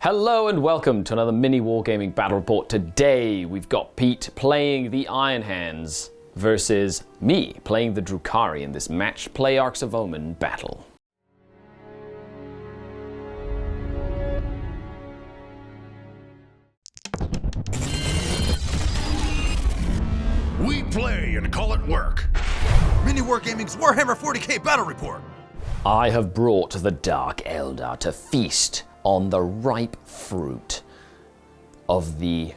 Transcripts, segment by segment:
Hello and welcome to another MiniWarGaming Battle Report. Today we've got Pete playing the Iron Hands versus me playing the Drukhari in this Matched Play Arcs of Omen battle. We play and call it work. MiniWarGaming's Warhammer 40k Battle Report. I have brought the Dark Eldar to feast on the ripe fruit of the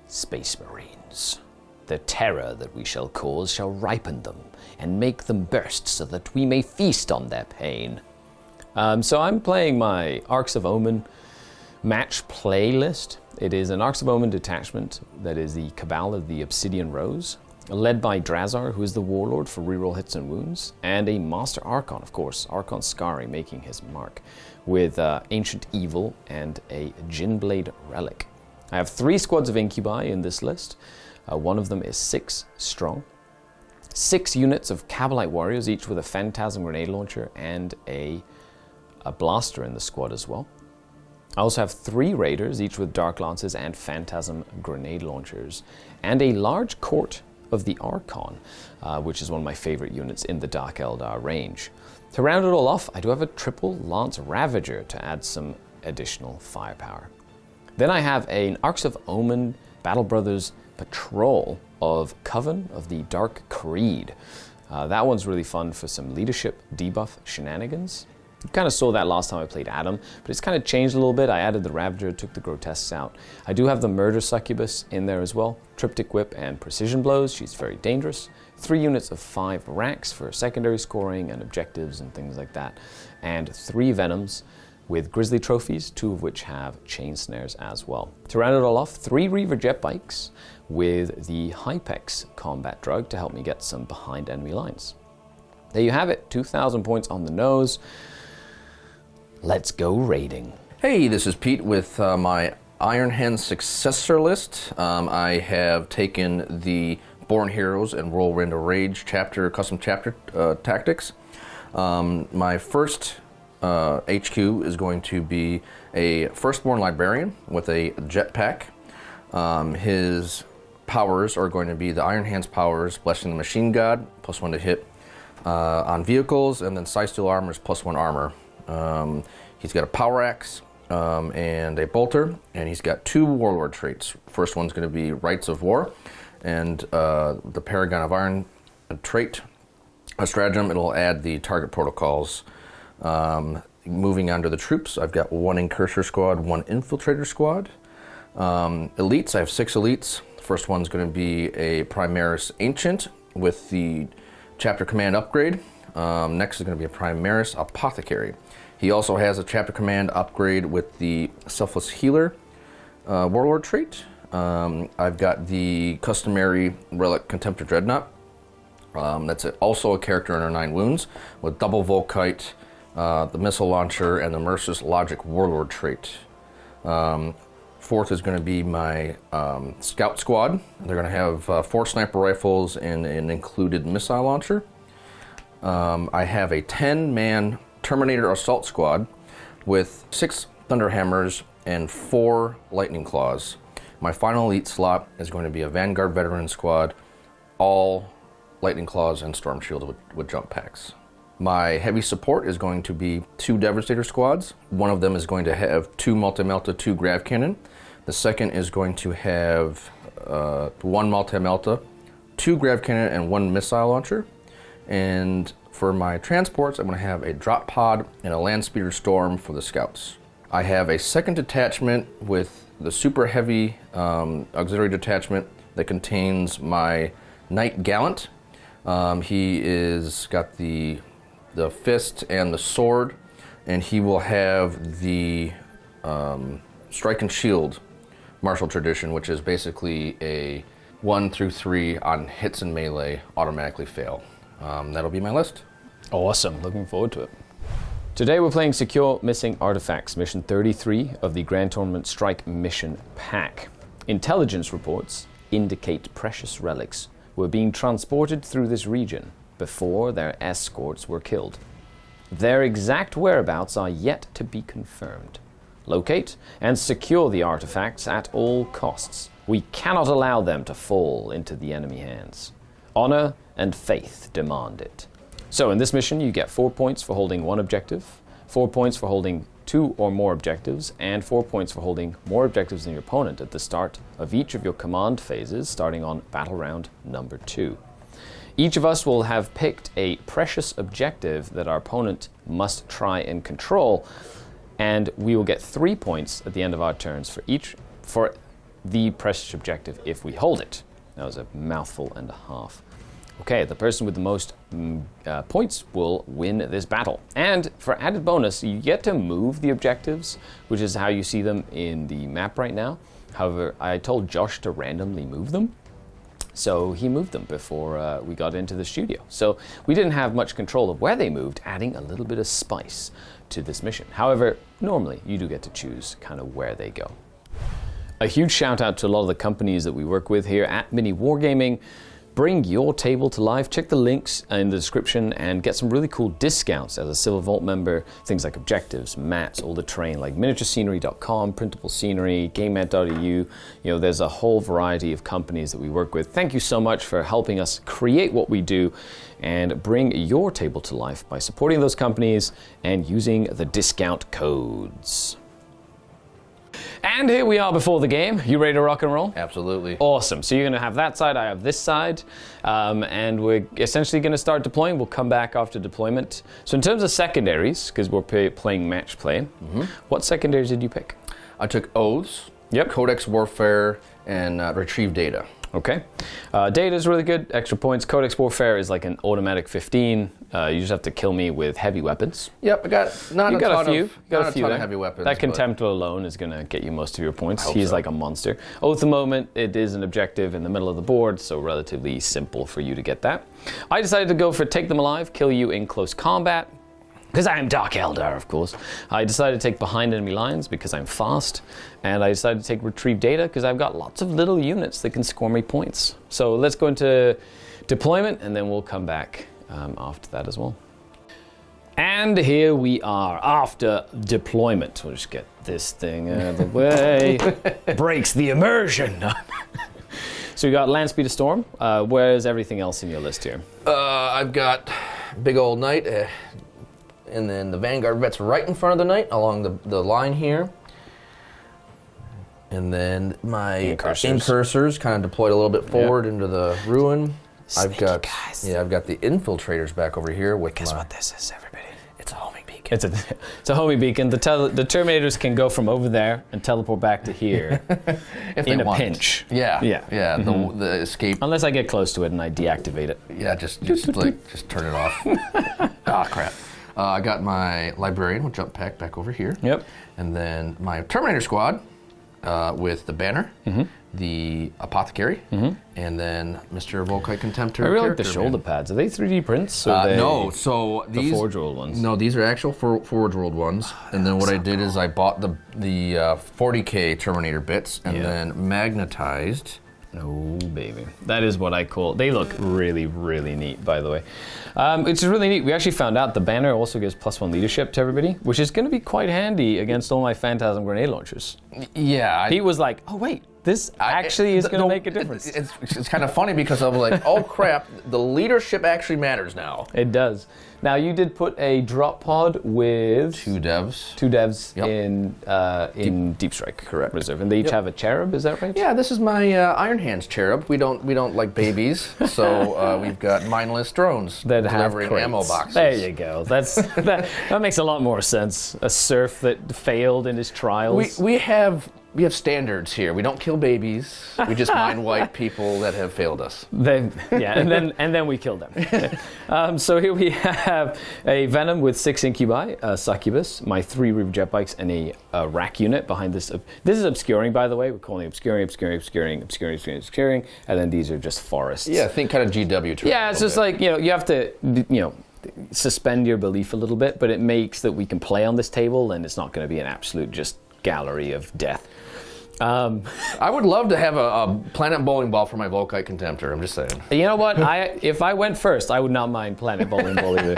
Space Marines. The terror that we shall cause shall ripen them and make them burst so that we may feast on their pain. So I'm playing my Arcs of Omen match play list. It is an Arcs of Omen detachment that is the Cabal of the Obsidian Rose, led by Drazar, who is the Warlord for reroll hits and wounds, and a Master Archon, of course, Archon Skari making his mark, with Ancient Evil and a Djinblade Relic. I have 3 squads of Incubi in this list. One of them is 6 strong. 6 units of Cabalite Warriors, each with a Phantasm Grenade Launcher and a Blaster in the squad as well. I also have 3 Raiders, each with Dark Lances and Phantasm Grenade Launchers, and a large Court of the Archon, which is one of my favorite units in the Dark Eldar range. To round it all off, I do have a triple Lance Ravager to add some additional firepower. Then I have an Arcs of Omen Battle Brothers Patrol of Coven of the Dark Creed. That one's really fun for some leadership debuff shenanigans. You kind of saw that last time I played Adam, but it's kind of changed a little bit. I added the Ravager, took the Grotesques out. I do have the Murder Succubus in there as well. Triptych Whip and Precision Blows. She's very dangerous. 3 units of 5 racks for secondary scoring and objectives and things like that. And 3 Venoms with Grizzly Trophies, 2 of which have Chain Snares as well. To round it all off, 3 Reaver Jet Bikes with the Hypex combat drug to help me get some behind enemy lines. There you have it, 2,000 points on the nose. Let's go raiding. Hey, this is Pete with my Iron Hand successor list. I have taken the Born Heroes and Whirlwind of Rage custom chapter tactics. My first HQ is going to be a Firstborn Librarian with a jetpack. His powers are going to be the Iron Hand's powers, Blessing the Machine God, +1 to hit on vehicles, and then Side Steel Armor is +1 armor. He's got a Power Axe and a Bolter, and he's got 2 Warlord traits. First one's going to be Rights of War, and the Paragon of Iron trait. A stratagem, it'll add the target protocols. Moving on to the troops, I've got 1 Incursor Squad, 1 Infiltrator Squad. Elites, I have 6 elites. The first one's going to be a Primaris Ancient with the Chapter Command upgrade. Next is going to be a Primaris Apothecary. He also has a Chapter Command upgrade with the Selfless Healer Warlord trait. I've got the customary Relic Contemptor Dreadnought. That's also a character under 9 wounds with double Volkite, the Missile Launcher, and the Mercer's Logic Warlord trait. Fourth is going to be my Scout Squad. They're going to have 4 sniper rifles and an included missile launcher. I have a 10-man Terminator Assault Squad with 6 Thunderhammers and 4 Lightning Claws. My final elite slot is going to be a Vanguard Veteran Squad, all Lightning Claws and Storm Shield with jump packs. My heavy support is going to be 2 Devastator Squads. One of them is going to have 2 Multi-Melta, 2 Grav Cannon. The second is going to have 1 Multi-Melta, 2 Grav Cannon, and 1 Missile Launcher. And for my transports, I'm going to have a Drop Pod and a Landspeeder Storm for the Scouts. I have a second detachment with the super heavy auxiliary detachment that contains my Knight Gallant. He is got the fist and the sword, and he will have the Strike and Shield martial tradition, which is basically a 1 through 3 on hits and melee automatically fail. That'll be my list. Awesome, looking forward to it. Today we're playing Secure Missing Artifacts, mission 33 of the Grand Tournament Strike Mission Pack. Intelligence reports indicate precious relics were being transported through this region before their escorts were killed. Their exact whereabouts are yet to be confirmed. locate, and secure the artifacts at all costs. We cannot allow them to fall into the enemy hands. Honor and faith demand it. So in this mission, you get 4 points for holding one objective, 4 points for holding 2 or more objectives, and 4 points for holding more objectives than your opponent at the start of each of your command phases, starting on battle round number 2. Each of us will have picked a precious objective that our opponent must try and control, and we will get 3 points at the end of our turns for the precious objective if we hold it. That was a mouthful and a half. Okay, the person with the most points will win this battle. And for added bonus, you get to move the objectives, which is how you see them in the map right now. However, I told Josh to randomly move them. So he moved them before we got into the studio. So we didn't have much control of where they moved, adding a little bit of spice to this mission. However, normally you do get to choose kind of where they go. A huge shout out to a lot of the companies that we work with here at MiniWarGaming. Bring your table to life. Check the links in the description and get some really cool discounts as a Silver Vault member. Things like objectives, mats, all the terrain, like miniaturescenery.com, printable scenery, GameMat.eu. There's a whole variety of companies that we work with. Thank you so much for helping us create what we do and bring your table to life by supporting those companies and using the discount codes. And here we are before the game. You ready to rock and roll? Absolutely. Awesome. So you're going to have that side, I have this side, and we're essentially going to start deploying. We'll come back after deployment. So in terms of secondaries, because we're playing match play, what secondaries did you pick? I took Oaths, Yep. Codex Warfare, and Retrieve Data. Okay. Data is really good. Extra points. Codex Warfare is like an automatic 15. You just have to kill me with heavy weapons. Yep, I got not a ton of heavy weapons. That Contemptor alone is going to get you most of your points. He's so. like a monster. At the moment, it is an objective in the middle of the board, so relatively simple for you to get that. I decided to go for Take Them Alive, kill you in close combat. Because I am Dark Eldar, of course. I decided to take Behind Enemy Lines because I'm fast. And I decided to take Retrieve Data because I've got lots of little units that can score me points. So let's go into deployment and then we'll come back after that as well. And here we are after deployment. We'll just get this thing out of the way. Breaks the immersion. So we got Land Speed of Storm. Where's everything else in your list here? I've got Big Old Knight. And then the Vanguard vet's right in front of the Knight along the line here. And then my incursors kind of deployed a little bit forward into the ruin. I've got the infiltrators back over here with Guess what this is, everybody? It's a homing beacon. It's a homing beacon. The Terminators can go from over there and teleport back to here if in they a want. pinch. Yeah. The escape. Unless I get close to it and I deactivate it. Yeah, just turn it off. Ah, crap. I got my Librarian with Jump Pack back over here. Yep. And then my Terminator Squad with the Banner, the Apothecary, and then Mr. Volkite Contemptor. I really like the shoulder pads. Are they 3D prints? No, so the Forge World ones. No, these are actual Forge World ones. And then what I did is I bought the 40K Terminator bits and then magnetized. Oh, baby. That is what I call... They look really, really neat, by the way. It's really neat. We actually found out the banner also gives +1 leadership to everybody, which is going to be quite handy against all my Phantasm grenade launchers. Yeah. He was like, oh, wait. This actually is going to make a difference. It's kind of funny because I was like, oh, crap. The leadership actually matters now. It does. Now, you did put a drop pod with... Two devs in Deep Strike. Correct. Reserve. And they each have a cherub, is that right? Yeah, this is my Iron Hands cherub. We don't like babies, so we've got mindless drones that delivering have ammo boxes. There you go. That makes a lot more sense. A serf that failed in his trials. We have standards here. We don't kill babies. We just mind white people that have failed us. And then we kill them. So here we have a Venom with 6 Incubi, a Succubus, my 3 Reaver jet bikes, and a rack unit behind this. This is obscuring, by the way. We're calling it obscuring, and then these are just forests. Yeah, think kind of GW terrain. Yeah, it's just like, you have to, suspend your belief a little bit, but it makes that we can play on this table, and it's not going to be an absolute just gallery of death. I would love to have a planet bowling ball for my Volkite Contemptor. I'm just saying. You know what? If I went first, I would not mind Planet Bowling Ball either.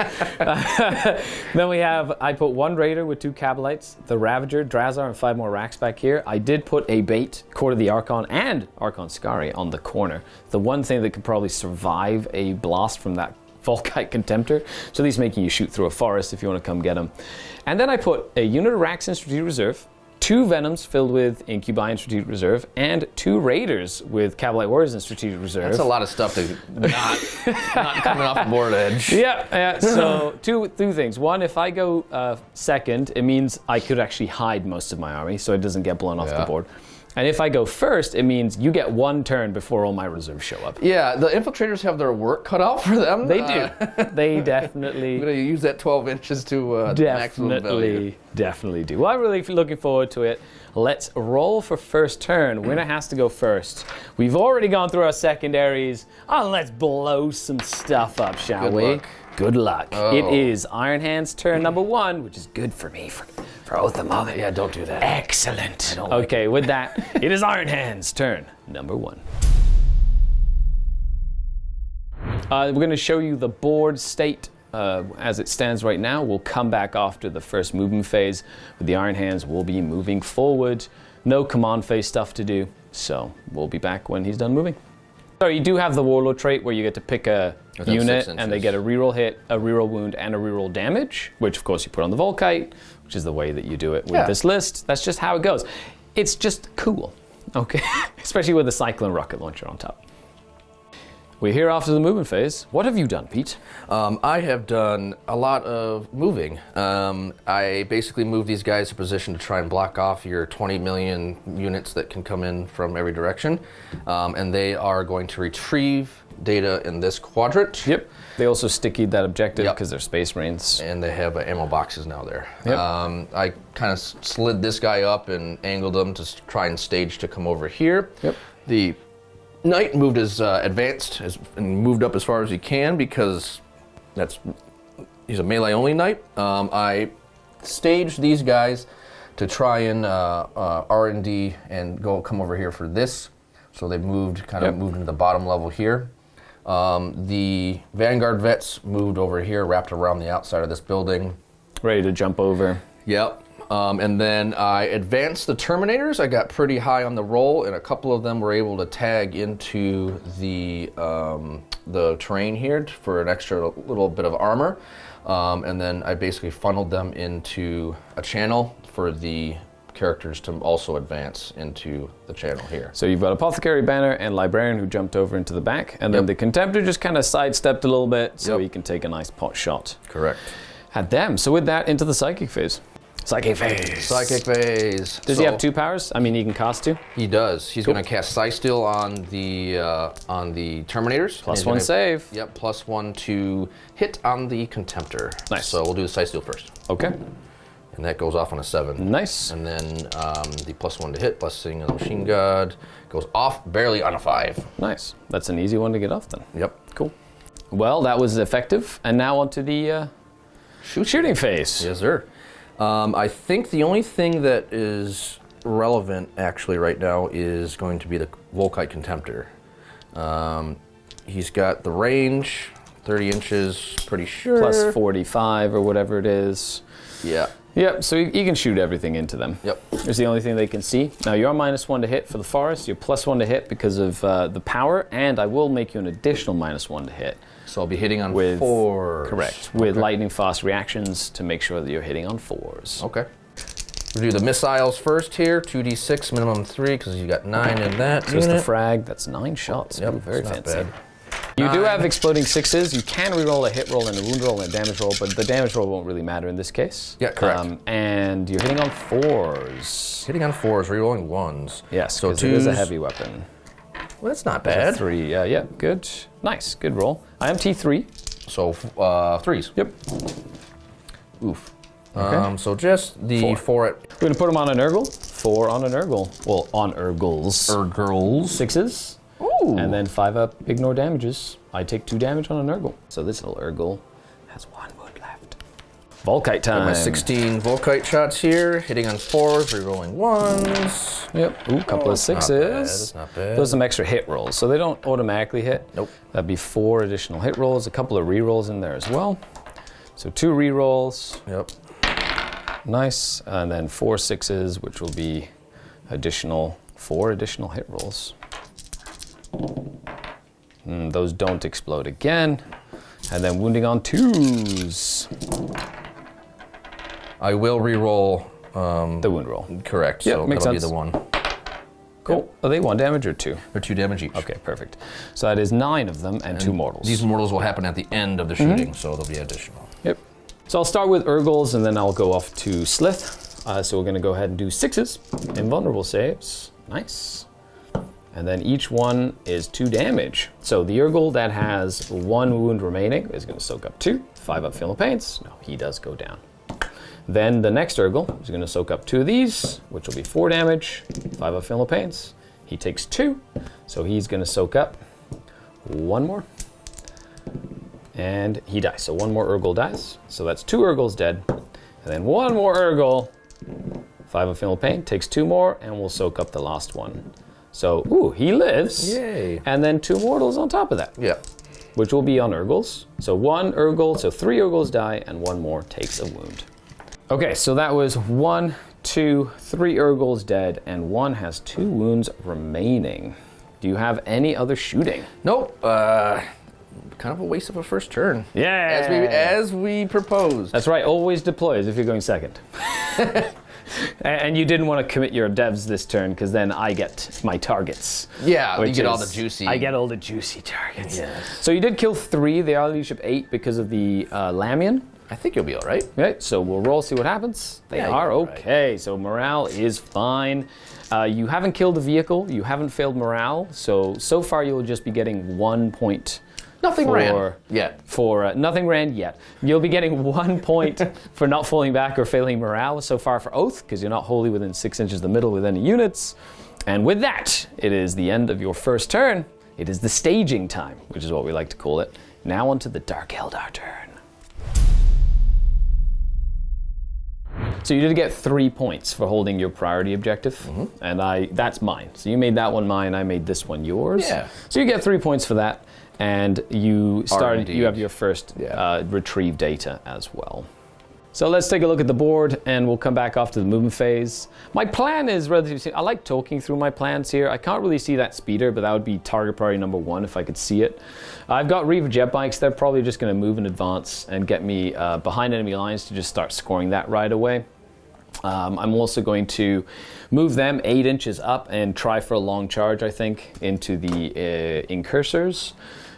Then I put 1 Raider with 2 Cabalites, the Ravager, Drazar, and 5 more racks back here. I did put a bait, Court of the Archon, and Archon Scari on the corner. The one thing that could probably survive a blast from that Volkite Contemptor, so these making you shoot through a forest if you want to come get them. And then I put a unit of racks in Strategic Reserve, 2 Venoms filled with Incubi in Strategic Reserve, and 2 Raiders with Cavalite Warriors in Strategic Reserve. That's a lot of stuff to not coming off the board edge. Yeah. So two things. One, if I go second, it means I could actually hide most of my army, so it doesn't get blown off the board. And if I go first, it means you get 1 turn before all my reserves show up. Yeah, the infiltrators have their work cut out for them. They do. They definitely. I'm going to use that 12 inches to maximum value. Definitely do. Well, I'm really looking forward to it. Let's roll for first turn. Winner has to go first. We've already gone through our secondaries. Oh, let's blow some stuff up, shall we? Luck. Good luck. Oh. It is Iron Hand's turn number 1, which is good for me for both the moment. Yeah, don't do that. Excellent. Okay, with that, it is Iron Hand's turn number 1. We're going to show you the board state as it stands right now. We'll come back after the first movement phase. With the Iron Hands, we'll be moving forward. No command phase stuff to do, so we'll be back when he's done moving. So you do have the Warlord trait where you get to pick a unit and they get a reroll hit, a reroll wound, and a reroll damage, which of course you put on the Volkite, which is the way that you do it with this list. That's just how it goes. It's just cool, okay? Especially with the Cyclone rocket launcher on top. We're here after the movement phase. What have you done, Pete? I have done a lot of moving. I basically moved these guys to position to try and block off your 20 million units that can come in from every direction. And they are going to retrieve data in this quadrant. Yep. They also stickied that objective because they're Space Marines. And they have ammo boxes now there. Yep. I kind of slid this guy up and angled him to try and stage to come over here. Yep. The Knight moved as advanced and moved up as far as he can because he's a melee only Knight. I staged these guys to try and R&D and come over here for this. So they moved moved into the bottom level here. The Vanguard vets moved over here, wrapped around the outside of this building. Ready to jump over. Yep. And then I advanced the Terminators. I got pretty high on the roll, and a couple of them were able to tag into the terrain here for an extra little bit of armor. And then I basically funneled them into a channel for the characters to also advance into the channel here. So you've got Apothecary, Banner, and Librarian who jumped over into the back, and then the Contemptor just kind of sidestepped a little bit so he can take a nice pot shot. Correct. At them. So with that, into the Psychic phase. Psychic phase. Psychic phase. Does he have 2 powers? I mean, he can cast 2? He does. He's going to cast Psysteel on the Terminators. +1 save. Yep, +1 to hit on the Contemptor. Nice. So we'll do the Psysteel first. Okay. And that goes off on a 7. Nice. And then the +1 to hit, blessing on the Machine God, goes off barely on a 5. Nice. That's an easy one to get off then. Yep. Cool. Well, that was effective. And now onto the shooting phase. Yes, sir. I think the only thing that is relevant actually right now is going to be the Volkite Contemptor. He's got the range, 30 inches, pretty sure. +45 or whatever it is. Yeah. Yep, so you can shoot everything into them. Yep. There's the only thing they can see. Now you're -1 to hit for the forest, you're +1 to hit because of the power, and I will make you an additional -1 to hit. So I'll be hitting on with 4s. Correct. With lightning fast reactions to make sure that you're hitting on 4s. Okay. We'll do the missiles first here. 2d6, minimum 3, because you got 9 in that Just unit. the frag, that's 9 shots. Yep, Ooh, very it's not fancy. bad. You do have exploding 6s. You can reroll a hit roll and a wound roll and a damage roll, but the damage roll won't really matter in this case. Yeah, correct. And you're hitting on 4s. Hitting on 4s, rerolling 1s. Yes, so because it is a heavy weapon. Well, that's not bad. 3, yeah, good. Nice, good roll. I am T3. So 3s. Yep. Oof. Okay. So just the 4 at We're going to put them on an Urgle. 4 on an Urgle. Well, on Urgles. girls. 6s. Ooh. And then 5 up, ignore damages. I take 2 damage on an Urgle. So this little Urgle has 1 wound left. Volkite time. My 16 Volkite shots here, hitting on 4s, rerolling 1s. Yep. Ooh, couple of 6s. Not bad. Those are some extra hit rolls, so they don't automatically hit. Nope. That'd be 4 additional hit rolls, a couple of rerolls in there as well. So 2 rerolls. Yep. Nice. And then 4 6s, which will be 4 additional hit rolls. Those don't explode again. And then wounding on 2s. I will reroll The wound roll. correct, Yep, so makes that'll sense. be the 1. Cool. Are they 1 damage or 2? Or 2 damage each. Okay, perfect. So that is 9 of them and 2 mortals. These mortals will happen at the end of the shooting, so they'll be additional. Yep. So I'll start with Urgles and then I'll go off to Slith. So we're going to go ahead and do 6s. Invulnerable saves. Nice. And then each one is 2 damage. So the Urgle that has 1 wound remaining is going to soak up 2. 5 up Feel No Pains. No, he does go down. Then the next Urgle is going to soak up 2 of these, which will be 4 damage. 5 up Feel No Pains. He takes 2. So he's going to soak up 1 more. And he dies. So 1 more Urgle dies. So that's 2 Urgles dead. And then 1 more Urgle. 5 of Feel No Pain. Takes 2 more and we'll soak up the last one. So, ooh, he lives. Yay. And then 2 mortals on top of that. Yeah. Which will be on Urgles. So 1 Urgle, so 3 Urgles die, and 1 more takes a wound. Okay, so that was 1, 2, 3 Urgles dead, and 1 has 2 wounds remaining. Do you have any other shooting? Nope. Kind of a waste of a first turn. Yeah. As we proposed. That's right, always deploy as if you're going second. And you didn't want to commit your devs this turn because then I get my targets. Yeah, you which get all is- the juicy. I get all the juicy targets. Yes. So you did kill 3. They are leadership 8 because of the Lamian. I think you'll be all right. Okay, so we'll roll, see what happens. They Yeah, are you're all right. okay. So morale is fine. You haven't killed the vehicle. You haven't failed morale. So far you'll just be getting 1 point. Nothing ran yet. For nothing ran yet. You'll be getting 1 point for not falling back or failing morale so far for Oath, because you're not wholly within 6 inches of the middle with any units. And with that, it is the end of your first turn. It is the staging time, which is what we like to call it. Now onto the Dark Eldar turn. So you did get 3 points for holding your priority objective, and that's mine. So you made that one mine, I made this one yours. Yeah. So you get 3 points for that, and you started. indeed. You have your first Yeah. retrieve data as well. So let's take a look at the board, and we'll come back after the movement phase. My plan is relatively simple. I like talking through my plans here. I can't really see that speeder, but that would be target priority number 1 if I could see it. I've got Reaver jet bikes. They're probably just going to move in advance and get me behind enemy lines to just start scoring that right away. I'm also going to move them 8 inches up and try for a long charge, I think, into the incursors,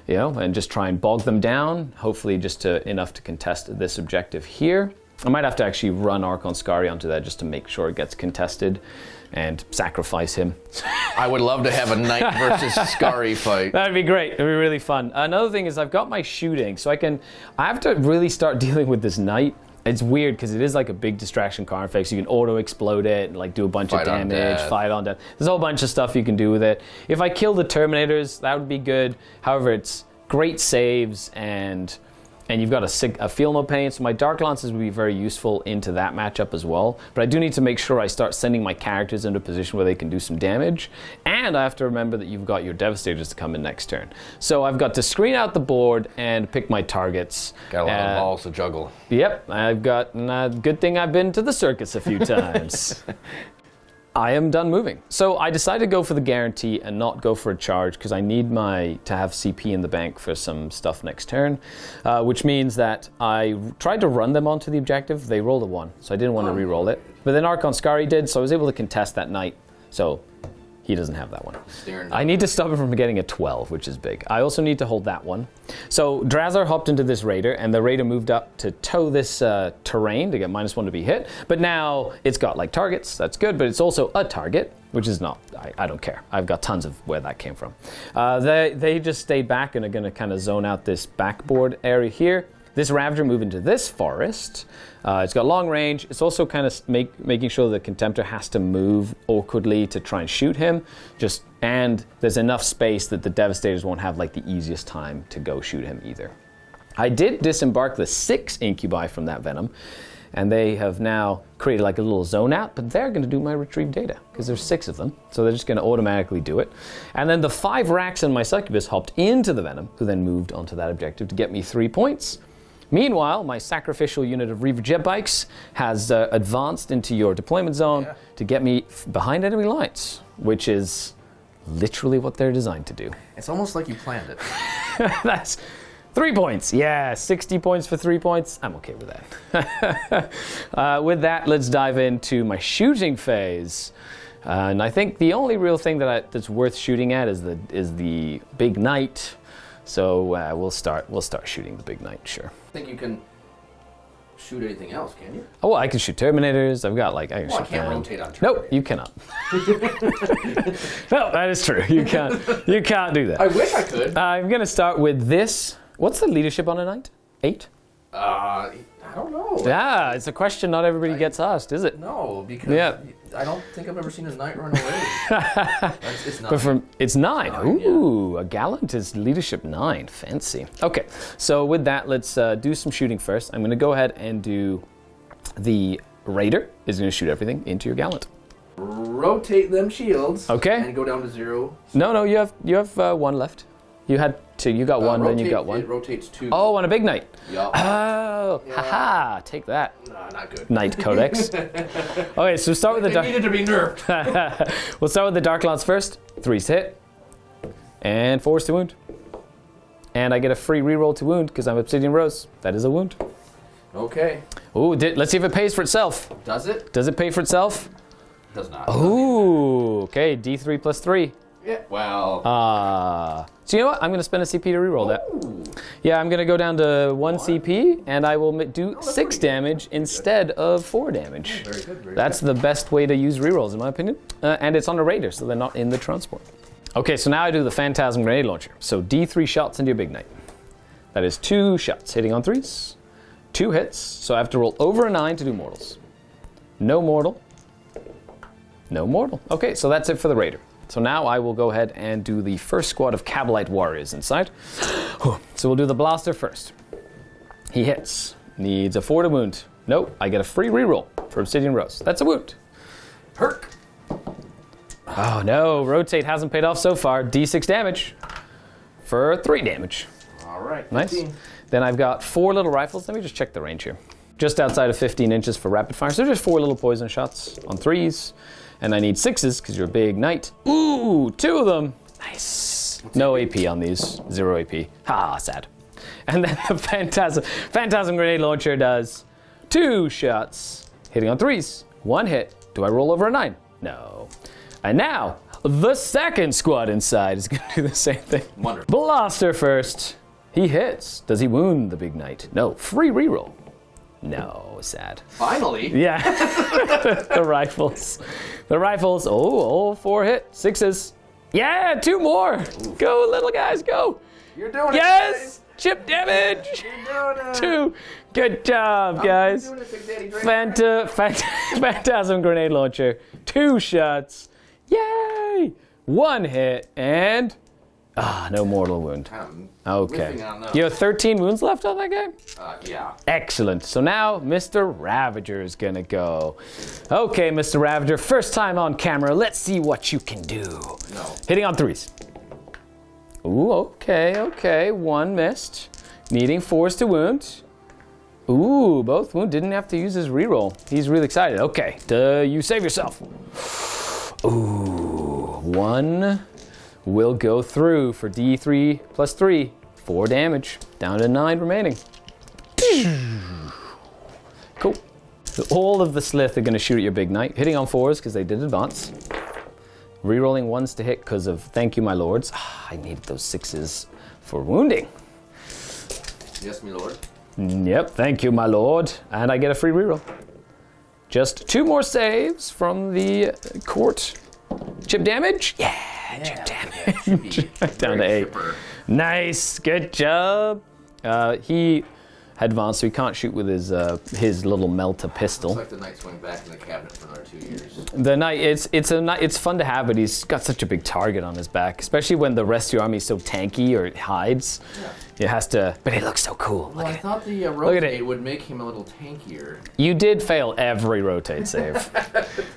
and just try and bog them down, hopefully just enough to contest this objective here. I might have to actually run Archon Scari onto that just to make sure it gets contested and sacrifice him. I would love to have a Knight versus Scari fight. That'd be great. It'd be really fun. Another thing is I've got my shooting, so I have to really start dealing with this Knight. It's weird because it is like a big distraction card effect, so you can auto-explode it and like do a bunch of Fight on damage, death. fight on death. There's a whole bunch of stuff you can do with it. If I kill the Terminators, that would be good. However, it's great saves and you've got a Feel No Pain, so my Dark Lances would be very useful into that matchup as well. But I do need to make sure I start sending my characters into a position where they can do some damage. And I have to remember that you've got your Devastators to come in next turn. So I've got to screen out the board and pick my targets. Got a lot of balls to juggle. Yep, I've got, good thing I've been to the circus a few times. I am done moving. So I decided to go for the guarantee and not go for a charge because I need to have CP in the bank for some stuff next turn, which means that I tried to run them onto the objective. They rolled a 1, so I didn't want to re-roll it. But then Archon Scari did, so I was able to contest that Knight. So he doesn't have that one. I need to stop him from getting a 12, which is big. I also need to hold that one. So Drazar hopped into this Raider, and the Raider moved up to tow this terrain to get -1 to be hit. But now it's got like targets, that's good, but it's also a target, which is not, I don't care. I've got tons of where that came from. They just stayed back and are gonna kind of zone out this backboard area here. This Ravager moved into this forest. It's got long range. It's also kind of making sure the Contemptor has to move awkwardly to try and shoot him. And there's enough space that the Devastators won't have like the easiest time to go shoot him either. I did disembark the 6 incubi from that venom, and they have now created like a little zone out, but they're going to do my retrieve data, because there's 6 of them, so they're just going to automatically do it. And then the 5 racks and my succubus hopped into the venom, who then moved onto that objective to get me 3 points. Meanwhile, my sacrificial unit of Reaver jet bikes has advanced into your deployment zone to get me behind enemy lines, which is literally what they're designed to do. It's almost like you planned it. That's 3 points. Yeah, 60 points for 3 points. I'm okay with that. With that, let's dive into my shooting phase. And I think the only real thing that's worth shooting at is the big knight. So we'll start shooting the big knight. Sure. I think you can shoot anything else, can you? Oh, well, I can shoot Terminators. I've got I can shoot. I can't rotate on Terminator. Nope, you cannot. No, that is true. You can't. You can't do that. I wish I could. I'm gonna start with this. What's the leadership on a knight? 8? I don't know. Yeah, it's a question not everybody gets asked, is it? No, because I don't think I've ever seen a knight run away. It's not. But it's 9. Nine, Ooh, a gallant is leadership 9. Fancy. Okay, so with that, let's do some shooting first. I'm going to go ahead and do the raider is going to shoot everything into your gallant. Rotate them shields. Okay. And go down to 0. No, you have 1 left. You had 2. You got 1, then you got 1. It rotates 2. Oh, on a big knight. Yup. Oh, haha! Take that. Nah, not good. Knight Codex. Okay, so start with the dark. They needed to be nerfed. We'll start with the Dark Lance first. 3's to hit. And 4's to wound. And I get a free reroll to wound because I'm Obsidian Rose. That is a wound. Okay. Ooh, let's see if it pays for itself. Does it? Does it pay for itself? Does not. Ooh, okay, D3 plus 3. Yeah. Well. So you know what? I'm going to spend a CP to reroll that. Yeah, I'm going to go down to 1 CP, and I will do 6 damage instead of 4 damage. Very good. Very That's the best way to use rerolls, in my opinion. And it's on a raider, so they're not in the transport. Okay, so now I do the Phantasm Grenade Launcher. So D3 shots into your big knight. That is 2 shots, hitting on 3s. 2 hits, so I have to roll over a 9 to do mortals. No mortal. No mortal. Okay, so that's it for the raider. So now I will go ahead and do the first squad of Cabalite warriors inside. So we'll do the blaster first. He hits. Needs a 4 to wound. Nope, I get a free reroll for Obsidian Rose. That's a wound. Perk. Oh no, rotate hasn't paid off so far. D6 damage for 3 damage. All right. Nice. 15. Then I've got 4 little rifles. Let me just check the range here. Just outside of 15 inches for rapid fire. So just 4 little poison shots on 3s. And I need 6s because you're a big knight. Ooh, 2 of them. Nice. No AP on these. 0 AP. Ha, sad. And then the Phantasm Grenade Launcher does 2 shots, hitting on 3s. 1 hit. Do I roll over a 9? No. And now, the second squad inside is going to do the same thing. Wonderful. Blaster first. He hits. Does he wound the big knight? No. Free reroll. No, sad. Finally. Yeah. The rifles. The rifles. Oh, 4 hit. 6s. Yeah, 2 more. Ooh. Go, little guys, go. You're doing yes! it. Yes! Chip damage. You're doing it. 2. Good job, guys. You're doing it, Big Daddy Drake. Phantasm Grenade Launcher. 2 shots. Yay! 1 hit and no mortal wound. Okay. You have 13 wounds left on that guy? Yeah. Excellent. So now Mr. Ravager is gonna go. Okay, Mr. Ravager, first time on camera. Let's see what you can do. No. Hitting on 3s. Ooh, okay. 1 missed. Needing 4s to wound. Ooh, both wound. Didn't have to use his reroll. He's really excited. Okay, you save yourself. Ooh, 1 will go through for D3 plus 3. 4 damage. Down to 9 remaining. Cool. So all of the Slith are going to shoot at your big knight. Hitting on 4s because they did advance. Rerolling 1s to hit because of thank you, my lords. I needed those 6s for wounding. Yes, my lord. Yep, thank you, my lord. And I get a free reroll. Just 2 more saves from the court. Chip damage? Yeah, chip damage. Down to 8. Chipper. Nice, good job. He advanced, so he can't shoot with his little melter pistol. It's like the Knights went back in the cabinet for another 2 years. The Knight, it's fun to have, but he's got such a big target on his back, especially when the rest of your army is so tanky or it hides. Yeah. It has to, but he looks so cool. Well, I thought the rotate would make him a little tankier. You did fail every rotate save.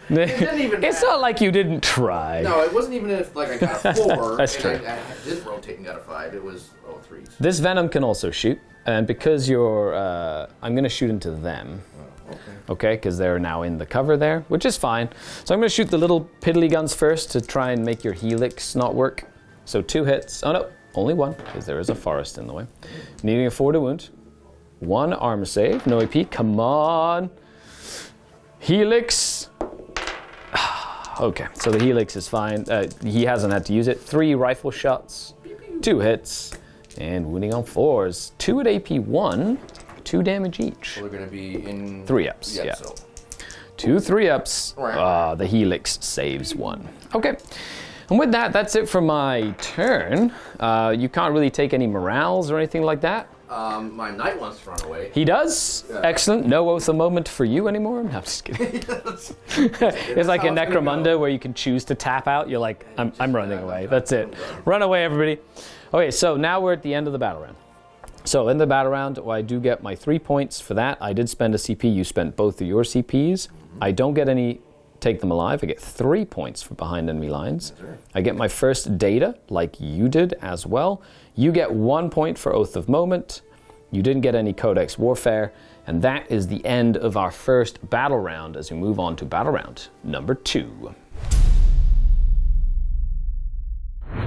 It didn't even it's not like you didn't try. No, it wasn't even if like I got a 4 That's and true. I did rotate and got a 5. It was 3s. This Venom can also shoot, and because you're, I'm going to shoot into them. Okay, because they're now in the cover there, which is fine. So I'm going to shoot the little piddly guns first to try and make your helix not work. So 2 hits. Oh no, only 1, because there is a forest in the way. Needing a 4 to wound. 1 armor save, no AP. Come on. Helix. Okay, so the helix is fine. He hasn't had to use it. 3 rifle shots, 2 hits, and wounding on 4s. 2 at AP 1, 2 damage each. So they're going to be in 3-ups, yeah. So. 2 3-ups. The helix saves 1. Okay. And with that, that's it for my turn. You can't really take any morales or anything like that. My knight wants to run away. He does? Yeah. Excellent. No oath of moment for you anymore? No, I'm just kidding. It's like a Necromunda where you can choose to tap out. You're like, I'm running away. That's it. Run away, everybody. Okay, so now we're at the end of the battle round. So in the battle round, I do get my 3 points for that. I did spend a CP. You spent both of your CPs. I don't get any take them alive. I get 3 points for behind enemy lines. I get my first data, like you did as well. You get 1 point for Oath of Moment. You didn't get any Codex Warfare. And that is the end of our first battle round as we move on to battle round number 2.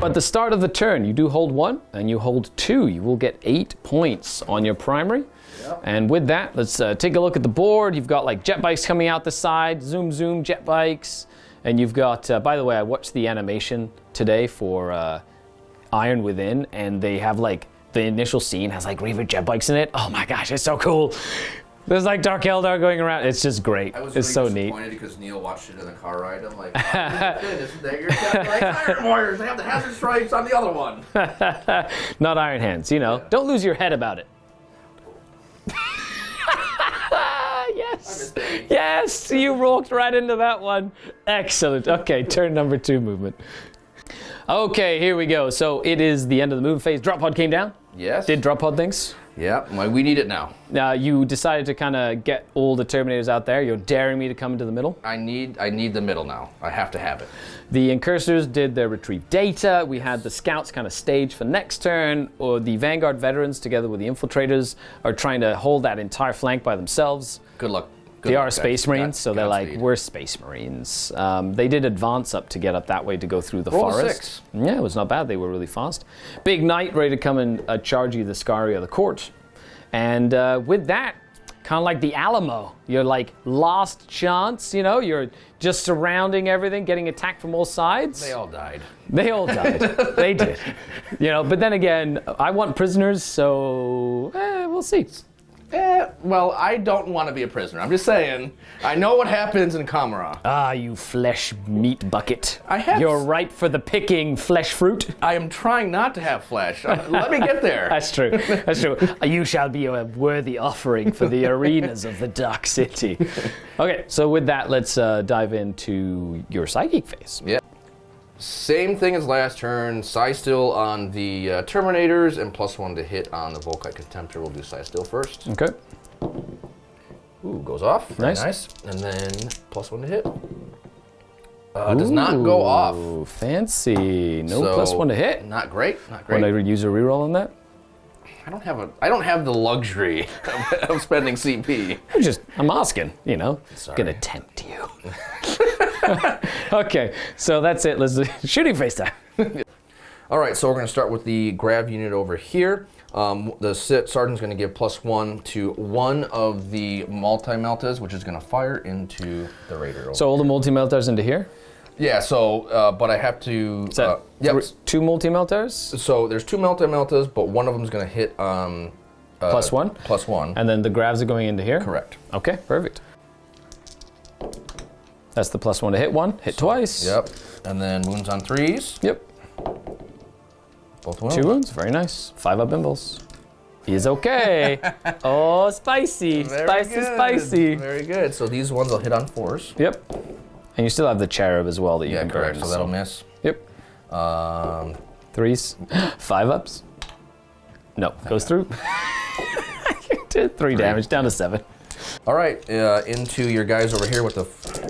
At the start of the turn, you do hold 1 and you hold 2. You will get 8 points on your primary. Yep. And with that, let's take a look at the board. You've got like jet bikes coming out the side, zoom, zoom, jet bikes. And you've got, by the way, I watched the animation today for Iron Within, and they have like, the initial scene has like Reaver jet bikes in it. Oh my gosh, it's so cool. There's like Dark Eldar going around. It's just great. I was it's really so neat. disappointed because Neil watched it in the car ride. I'm like, oh, isn't that your like Iron Warriors? They have the hazard stripes on the other one. Not Iron Hands, you know. Yeah. Don't lose your head about it. Yes. Yes, you walked right into that one. Excellent. Okay, turn number 2 movement. Okay, here we go. So it is the end of the movement phase. Drop pod came down. Yes. Did drop pod things? Yeah, we need it now. Now you decided to kind of get all the Terminators out there. You're daring me to come into the middle. I need the middle now. I have to have it. The Incursors did their retrieve data. We had the Scouts kind of stage for next turn, or the Vanguard Veterans together with the Infiltrators are trying to hold that entire flank by themselves. Good luck. They are Space Marines, so they're like, we're Space Marines. They did advance up to get up that way to go through the forest. Yeah, it was not bad. They were really fast. Big Knight ready to come and charge you the Scari of the Court. And with that, kind of like the Alamo, you're like last chance, you know, you're just surrounding everything, getting attacked from all sides. They all died. They all died. They did. You know, but then again, I want prisoners, so we'll see. Well, I don't want to be a prisoner. I'm just saying. I know what happens in Kamara. Ah, you flesh meat bucket. I have. You're ripe for the picking, flesh fruit. I am trying not to have flesh. Let me get there. That's true. That's true. You shall be a worthy offering for the arenas of the Dark City. Okay, so with that, let's dive into your psychic phase. Yeah. Same thing as last turn. Psi Still on the Terminators and +1 to hit on the Volkite Contemptor. We'll do Psi Still first. Okay. Ooh, goes off. Very nice. And then +1 to hit. Does not go off. Ooh, fancy. No +1 to hit. Not great. Not great. Want to use a reroll on that? I don't have the luxury of spending CP. I'm asking, you know. Sorry. Gonna tempt you. Okay, so that's it. Let's do shooting phase time. All right, so we're going to start with the grav unit over here. The sergeant's going to give +1 to one of the multi-meltas, which is going to fire into the raider. So all the multi-meltars into here? Yeah, so, but I have to... Is that 2 multi-meltars? So there's 2 multi-meltas, but one of them is going to hit... +1? +1. And then the gravs are going into here? Correct. Okay, perfect. That's the +1 to hit one. Hit twice. Yep. And then wounds on 3s. Yep. Both wounds. 2 wounds. Very nice. 5 up impulse. is okay. Oh, spicy. Spicy. Very good. So these ones will hit on 4s. Yep. And you still have the cherub as well that you can correct. burn. So that'll miss. Yep. 3s. 5-ups. No, goes through. You did 3 damage, down to 7. All right, into your guys over here with the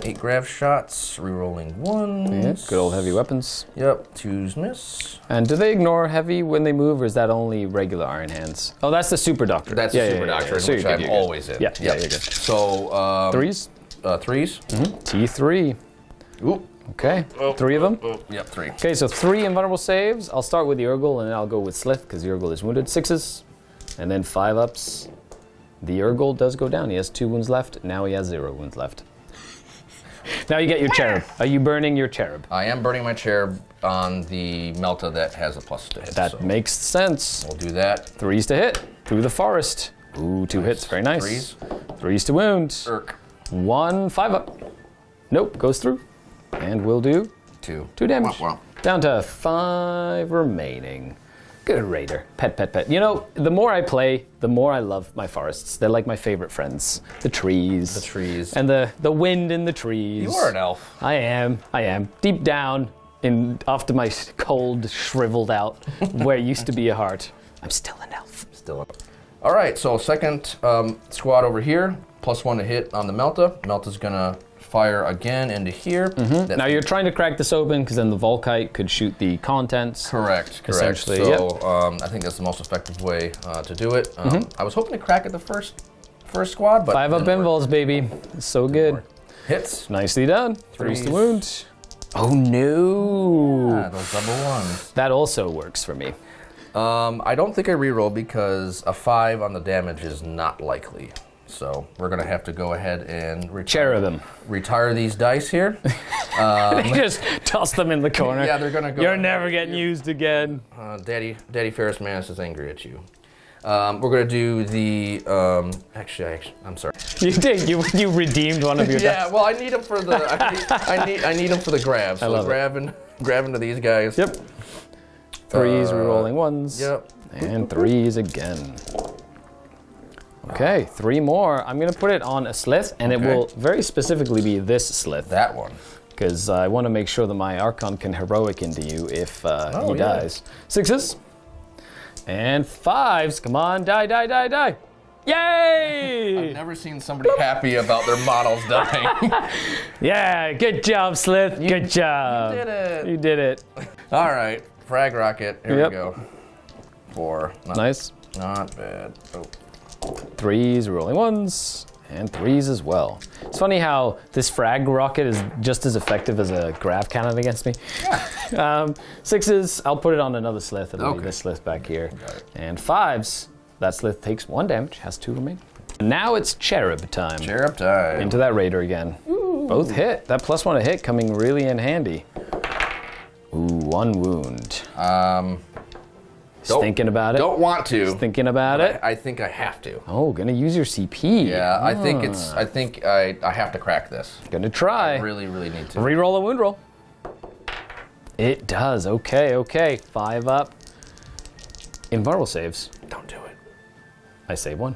8 grav shots. Rerolling 1s. Yeah, good old heavy weapons. Yep, 2s miss. And do they ignore heavy when they move, or is that only regular Iron Hands? Oh, that's the Super Doctor. That's the Super Doctor, So which you're I'm good, always in. Yeah, Yep. you're good. So 3s. 3s. T3. Oop. Okay, 3 of them. Yep, 3. Okay, so 3 invulnerable saves. I'll start with the Urgle, and then I'll go with Slith, because the Urgle is wounded. 6s, and then 5-ups. The Urgle does go down. He has 2 wounds left. Now he has 0 wounds left. Now you get your cherub. Are you burning your cherub? I am burning my cherub on the Melta that has a plus to hit. That makes sense. We'll do that. 3s to hit. Through the forest. Ooh, 2 hits. Very nice. 3s. 3s to wound. Irk. 1 5-up. Nope, goes through. And we'll do 2. 2 damage. Wow. Down to 5 remaining. Good raider. Pet. You know, the more I play, the more I love my forests. They're like my favorite friends. The trees. The trees. And the wind in the trees. You are an elf. I am. Deep down, off to my cold, shriveled out, where used to be a heart. I'm still an elf. Still up. All right, so second squad over here. +1 to hit on the Melta. Melta's gonna fire again into here. Now you're trying to crack this open because then the Volkite could shoot the contents. Correct. Essentially, So I think that's the most effective way to do it. I was hoping to crack it the first squad, but 5-up invuls, baby. It's so good. Hits. Nicely done. 3s to wound. Oh no! Yeah, those double 1s. That also works for me. I don't think I reroll because a 5 on the damage is not likely. So we're gonna have to go ahead and retire these dice here. They just toss them in the corner. Yeah, they're gonna go. You're never getting used again. Daddy Ferris Manus is angry at you. We're gonna do the. Actually, I'm sorry. You did. You redeemed one of your. Yeah. Well, I need them for the. I need them for the grab. So grabbing to these guys. Yep. 3s, rerolling 1s. Yep. And 3s again. Okay, 3 more. I'm gonna put it on a Slith, and it will very specifically be this Slith. That one. Because I want to make sure that my Archon can heroic into you if he dies. 6s. And 5s. Come on, die. Yay! I've never seen somebody happy about their models dying. Yeah, good job, Slith. Good job. You did it. You did it. All right, frag rocket. Here we go. 4. Nice. Not bad. Oh. 3s, rolling 1s, and 3s as well. It's funny how this frag rocket is just as effective as a grav cannon against me. Yeah. 6s, I'll put it on another Slith. It'll be this Slith back here. And 5s, that Slith takes 1 damage, has 2 remaining. Now it's Cherub time. Cherub time. Into that Raider again. Ooh. Both hit. That +1 to hit coming really in handy. Ooh, 1 wound. Thinking about it. Don't want to. Just thinking about it. I think I have to. Oh, gonna use your CP. Yeah, I think I have to crack this. Gonna try. I really need to. Reroll a wound roll. It does. Okay. 5-up. Invulnerable saves. Don't do it. I save 1.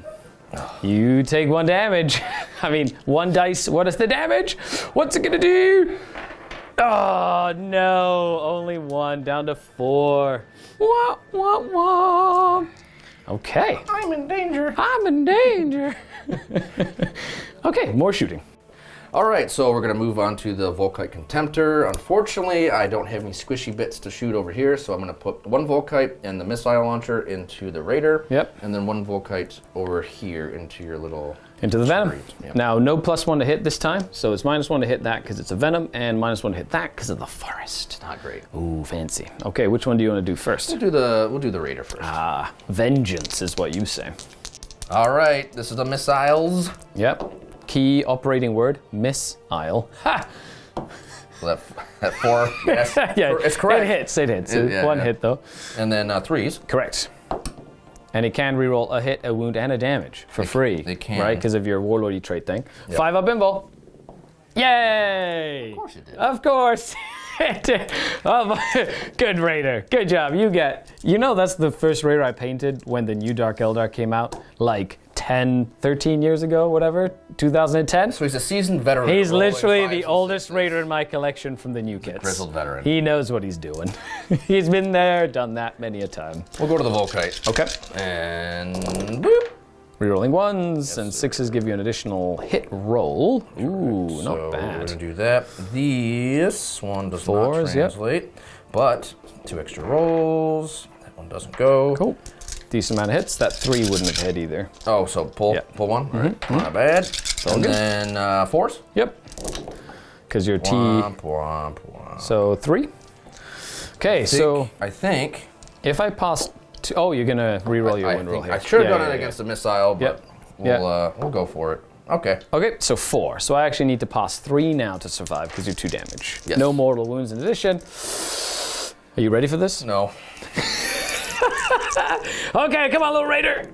You take 1 damage. I mean, 1 dice. What is the damage? What's it gonna do? Oh no, only 1, down to 4. Wah. Okay. I'm in danger. Okay, more shooting. All right, so we're gonna move on to the Volkite Contemptor. Unfortunately, I don't have any squishy bits to shoot over here, so I'm gonna put 1 Volkite and the missile launcher into the Raider. Yep. And then 1 Volkite over here into your little... Into the Venom. Yep. Now, no +1 to hit this time, so it's -1 to hit that because it's a Venom, and -1 to hit that because of the forest. Not great. Ooh, fancy. Okay, which one do you want to do first? We'll do the Raider first. Vengeance is what you say. All right, this is the missiles. Yep. Key operating word, missile. Ha! So that 4, yes, Yeah, it's correct. It hits. One hit though. And then 3s. Correct. And it can reroll a hit, a wound, and a damage for free. They can. Right, because of your warlordy trait thing. Yep. 5-up invul. Yay! Of course you did. Of course. Good Raider. Good job. You know that's the first Raider I painted when the new Dark Eldar came out, like 10, 13 years ago, whatever, 2010. So he's a seasoned veteran. He's literally the oldest Raider in my collection from the new kits. Grizzled veteran. He knows what he's doing. He's been there, done that many a time. We'll go to the Volkite. Okay. And boop. Rerolling ones and sixes give you an additional hit roll. Ooh, not So bad. we're gonna do that. This one does Fours, not translate, but 2 extra rolls. That one doesn't go. Cool. Decent amount of hits. That 3 wouldn't have hit either. Oh, so pull one. All right, not bad. And good. then 4s. Yep. Because your T. Womp, womp, womp. So 3. Okay, so I think if I pass. Oh, you're gonna reroll your win roll here. I should have Yeah, done it against the missile, but Yep. we'll go for it. Okay. Okay, so 4. So I actually need to pass 3 now to survive because you're 2 damage. Yes. No mortal wounds in addition. Are you ready for this? No. Okay, come on, little Raider.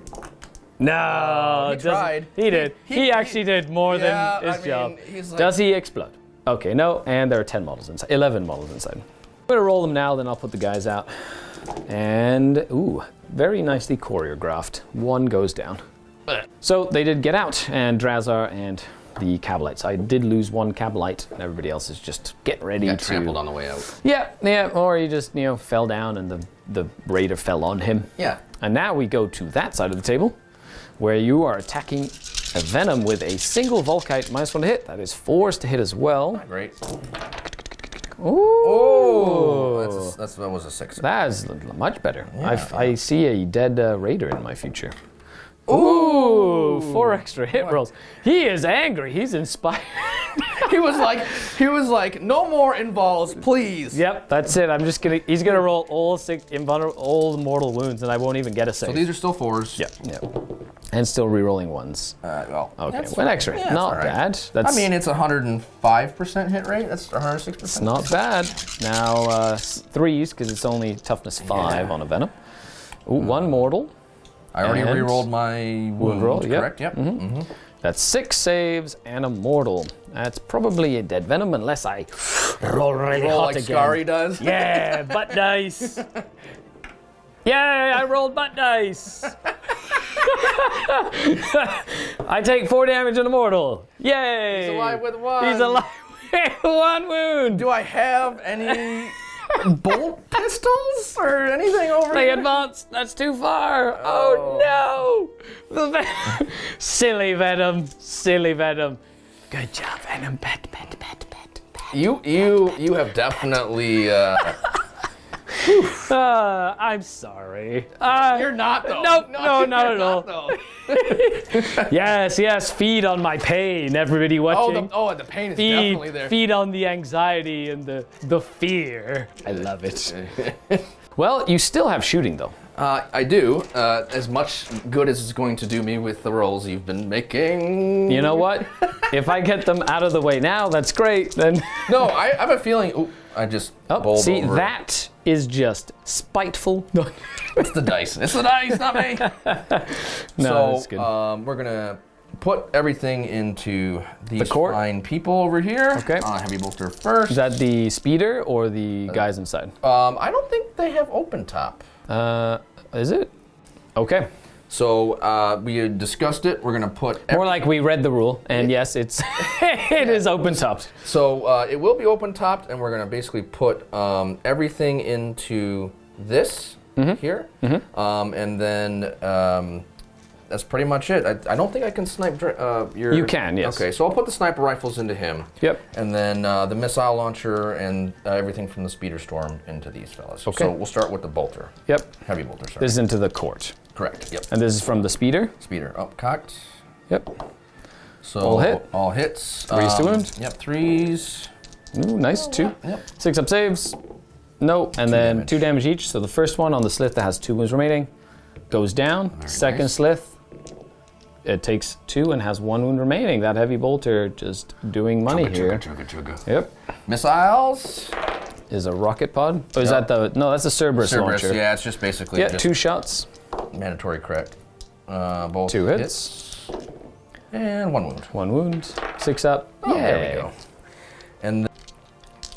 No, he doesn't- tried. He did. He actually did more Yeah, than his I mean, job. he's like- Does he explode? Okay, no, and there are 10 models inside. 11 models inside. I'm gonna roll them now, then I'll put the guys out. And ooh, very nicely choreographed. 1 goes down. So they did get out, and Drazar and the Cabalites. I did lose 1 Cabalite, and everybody else is just getting ready Got to. trampled on the way out. Yeah, or he just fell down, and the Raider fell on him. Yeah. And now we go to that side of the table, where you are attacking a Venom with a single Volkite -1 to hit. That is 4s to hit as well. Great. Ooh. Oh, that was a 6. That is much better. I see a dead Raider in my future. Ooh, 4 extra hit rolls. He is angry. He's inspired. he was like, no more involves, please. Yep, that's it. He's gonna roll all mortal wounds, and I won't even get a save. So these are still 4s. Yep. And still re-rolling 1s. Well, Okay, 1 extra. Yeah, Not all right. bad. That's I mean, it's 105% hit rate. That's 106%. not bad. Now 3s, because it's only toughness 5 on a Venom. Ooh, 1 mortal. I already And re-rolled my wound roll, yep. correct? Yep. That's 6 saves and a mortal. That's probably a dead Venom unless I roll really Roll hot like again. Scary does. Yeah, butt dice. Yay, I rolled butt dice. I take 4 damage on a mortal. Yay. He's alive with 1. He's alive with 1 wound. Do I have any bolt pistols or anything over They here? advanced. That's too far. Oh no. Silly Venom. Silly Venom. Good job, Venom. Pet. You have definitely. I'm sorry. You're not though. Nope, no, not you're at all. though. Yes, feed on my pain, everybody watching. The pain is definitely there. Feed on the anxiety and the fear. I love it. Well, you still have shooting though. I do. As much good as it's going to do me with the rolls you've been making. You know what? If I get them out of the way now, that's great. Then. No, I have a feeling. Ooh, I just bowled see, over. that is just spiteful. It's the dice. It's the dice, not me. No, that's good. We're gonna put everything into these court? fine people over here. Okay. Heavy bolter first. Is that the speeder or the guys inside? I don't think they have open top. Is it? Okay. So we had discussed it. We're gonna put More like we read the rule, and yes, it is open topped. So it will be open topped, and we're gonna basically put everything into this here, and then that's pretty much it. I don't think I can snipe your. You can, yes. Okay, so I'll put the sniper rifles into him. Yep. And then the missile launcher and everything from the speeder storm into these fellas. Okay. So we'll start with the bolter. Yep. Heavy bolter, sorry. This is into the court. Correct. Yep. And this is from the speeder? Speeder up, cocked. Yep. So All hit? All hits. 3s to wound? Yep, 3s. Ooh, nice. 2. Yep. 6 up saves. No, and then damage. 2 damage each. So the first one on the slith that has 2 wounds remaining goes down. Second nice. slith, it takes 2 and has 1 wound remaining. That heavy bolter just doing money here. Chugga. Yep. Missiles. Is a rocket pod? Oh, is that the... No, that's a Cerberus launcher. Yeah, it's just basically Yeah, just 2 shots. mandatory crit. Both 2 hits. And 1 wound. 1 wound. 6 up. Oh, Yay. there we go. And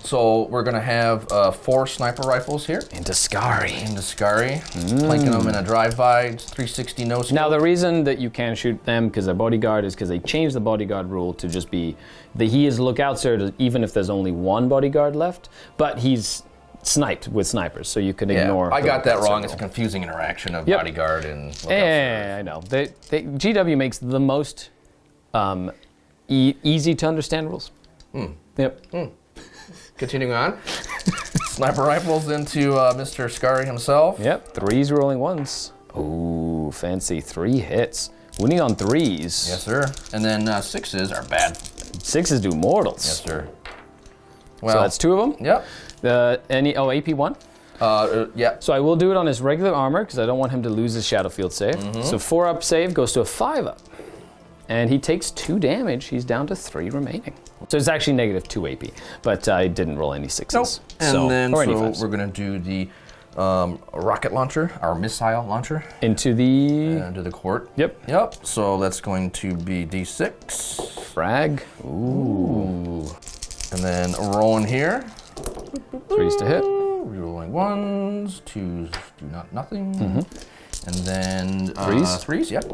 So we're gonna have 4 sniper rifles here. Into Scary. Into Scary. Planking them in a drive-by, 360 no scope. Now the reason that you can shoot them because they're bodyguard is because they changed the bodyguard rule to just be that he is lookout sir even if there's only one bodyguard left, but he's sniped with snipers, so you can ignore. I got that wrong. rule. It's a confusing interaction of bodyguard and lookout sir. Yeah, I know. GW makes the most easy to understand rules. Yep. Continuing on. Sniper rifles into Mr. Scary himself. Yep. 3s rolling 1s. Ooh, fancy 3 hits. Winning on 3s. Yes, sir. And then 6s are bad. 6s do mortals. Yes, sir. Well, So that's 2 of them. Yep. AP 1. Yeah. So I will do it on his regular armor because I don't want him to lose his shadow field save. So 4-up save goes to a 5-up. And he takes 2 damage. He's down to 3 remaining. So it's actually negative 2 AP, but I didn't roll any 6s. Nope. And then or any so 5s. we're gonna do the rocket launcher, our missile launcher, Into the into the court. Yep. Yep. So that's going to be D6. frag. Ooh. And then rolling here. 3s to hit. Rerolling 1s, 2s do nothing. And then 3s? 3s, yep.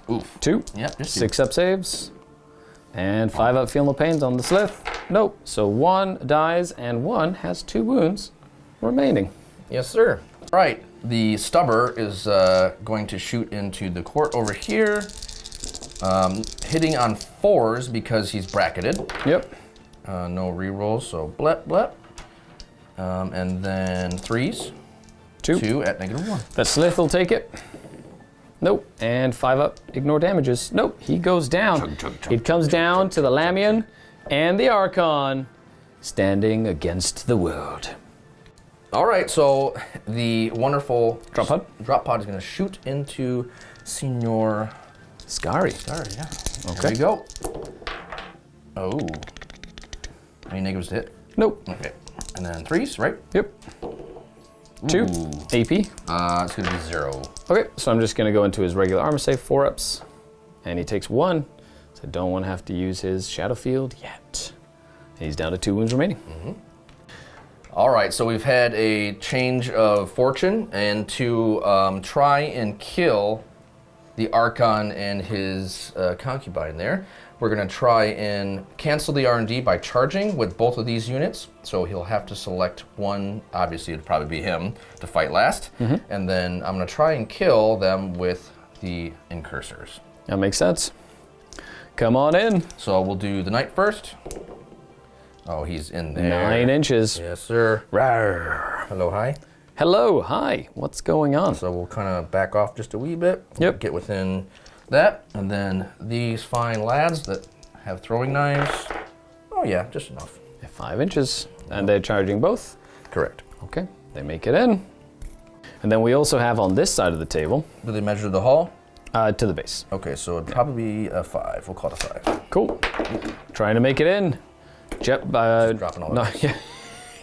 Oof. 2. Yep, just 6-up saves. And 5-up feel no pains on the Slith. Nope. So 1 dies and 1 has 2 wounds remaining. Yes, sir. Right. The stubber is going to shoot into the court over here, hitting on 4s because he's bracketed. Yep. No rerolls, so blep, blep. And then 3s. 2 at -1. The Slith will take it. Nope. And 5-up, ignore damages. Nope. He goes down. It comes down to the Lamian and the Archon standing against the world. All right, so the wonderful Drop pod? Drop pod is going to shoot into Senor Scary. Scary, yeah. Okay. There we go. Oh. Any negatives to hit? Nope. Okay. And then 3s, right? Yep. 2. Ooh. AP. It's going to be 0. Okay, so I'm just going to go into his regular armor save, 4-ups, and he takes 1. So I don't want to have to use his shadow field yet. He's down to 2 wounds remaining. All right, so we've had a change of fortune, and to try and kill the Archon and his concubine there, we're going to try and cancel the R&D by charging with both of these units. So he'll have to select one, obviously it'd probably be him, to fight last. And then I'm going to try and kill them with the incursors. That makes sense. Come on in. So we'll do the knight first. Oh, he's in there. 9 inches. Yes, sir. Rawr. Hello, hi. Hello, hi. What's going on? So we'll kind of back off just a wee bit. Yep. Get within that. And then these fine lads that have throwing knives. Oh, yeah, just enough. 5 inches. And they're charging both. Correct. Okay, they make it in. And then we also have on this side of the table, Do they measure the hull? to the base. Okay, so it'd probably be a 5. We'll call it a 5. Cool. Trying to make it in. Dropping all the no, dice. yeah.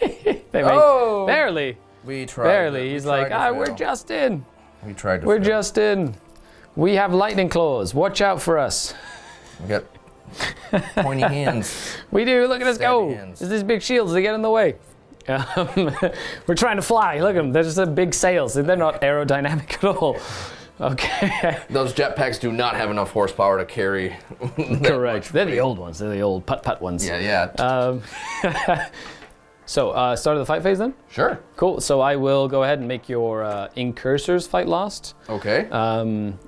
They make Oh! barely. We tried. Barely. We He's tried like, to we're fail. just in. We tried to We're fail. just in. We have lightning claws. Watch out for us. We got pointy hands. We do. Look at us go. Stabby hands. There's these big shields. They get in the way. We're trying to fly. Look at them. They're just big sails. They're not aerodynamic at all. Okay. Those jetpacks do not have enough horsepower to carry. Correct. They're the old ones. They're the old putt-putt ones. Yeah. So, start of the fight phase then? Sure. Cool. So I will go ahead and make your incursors fight last. Okay.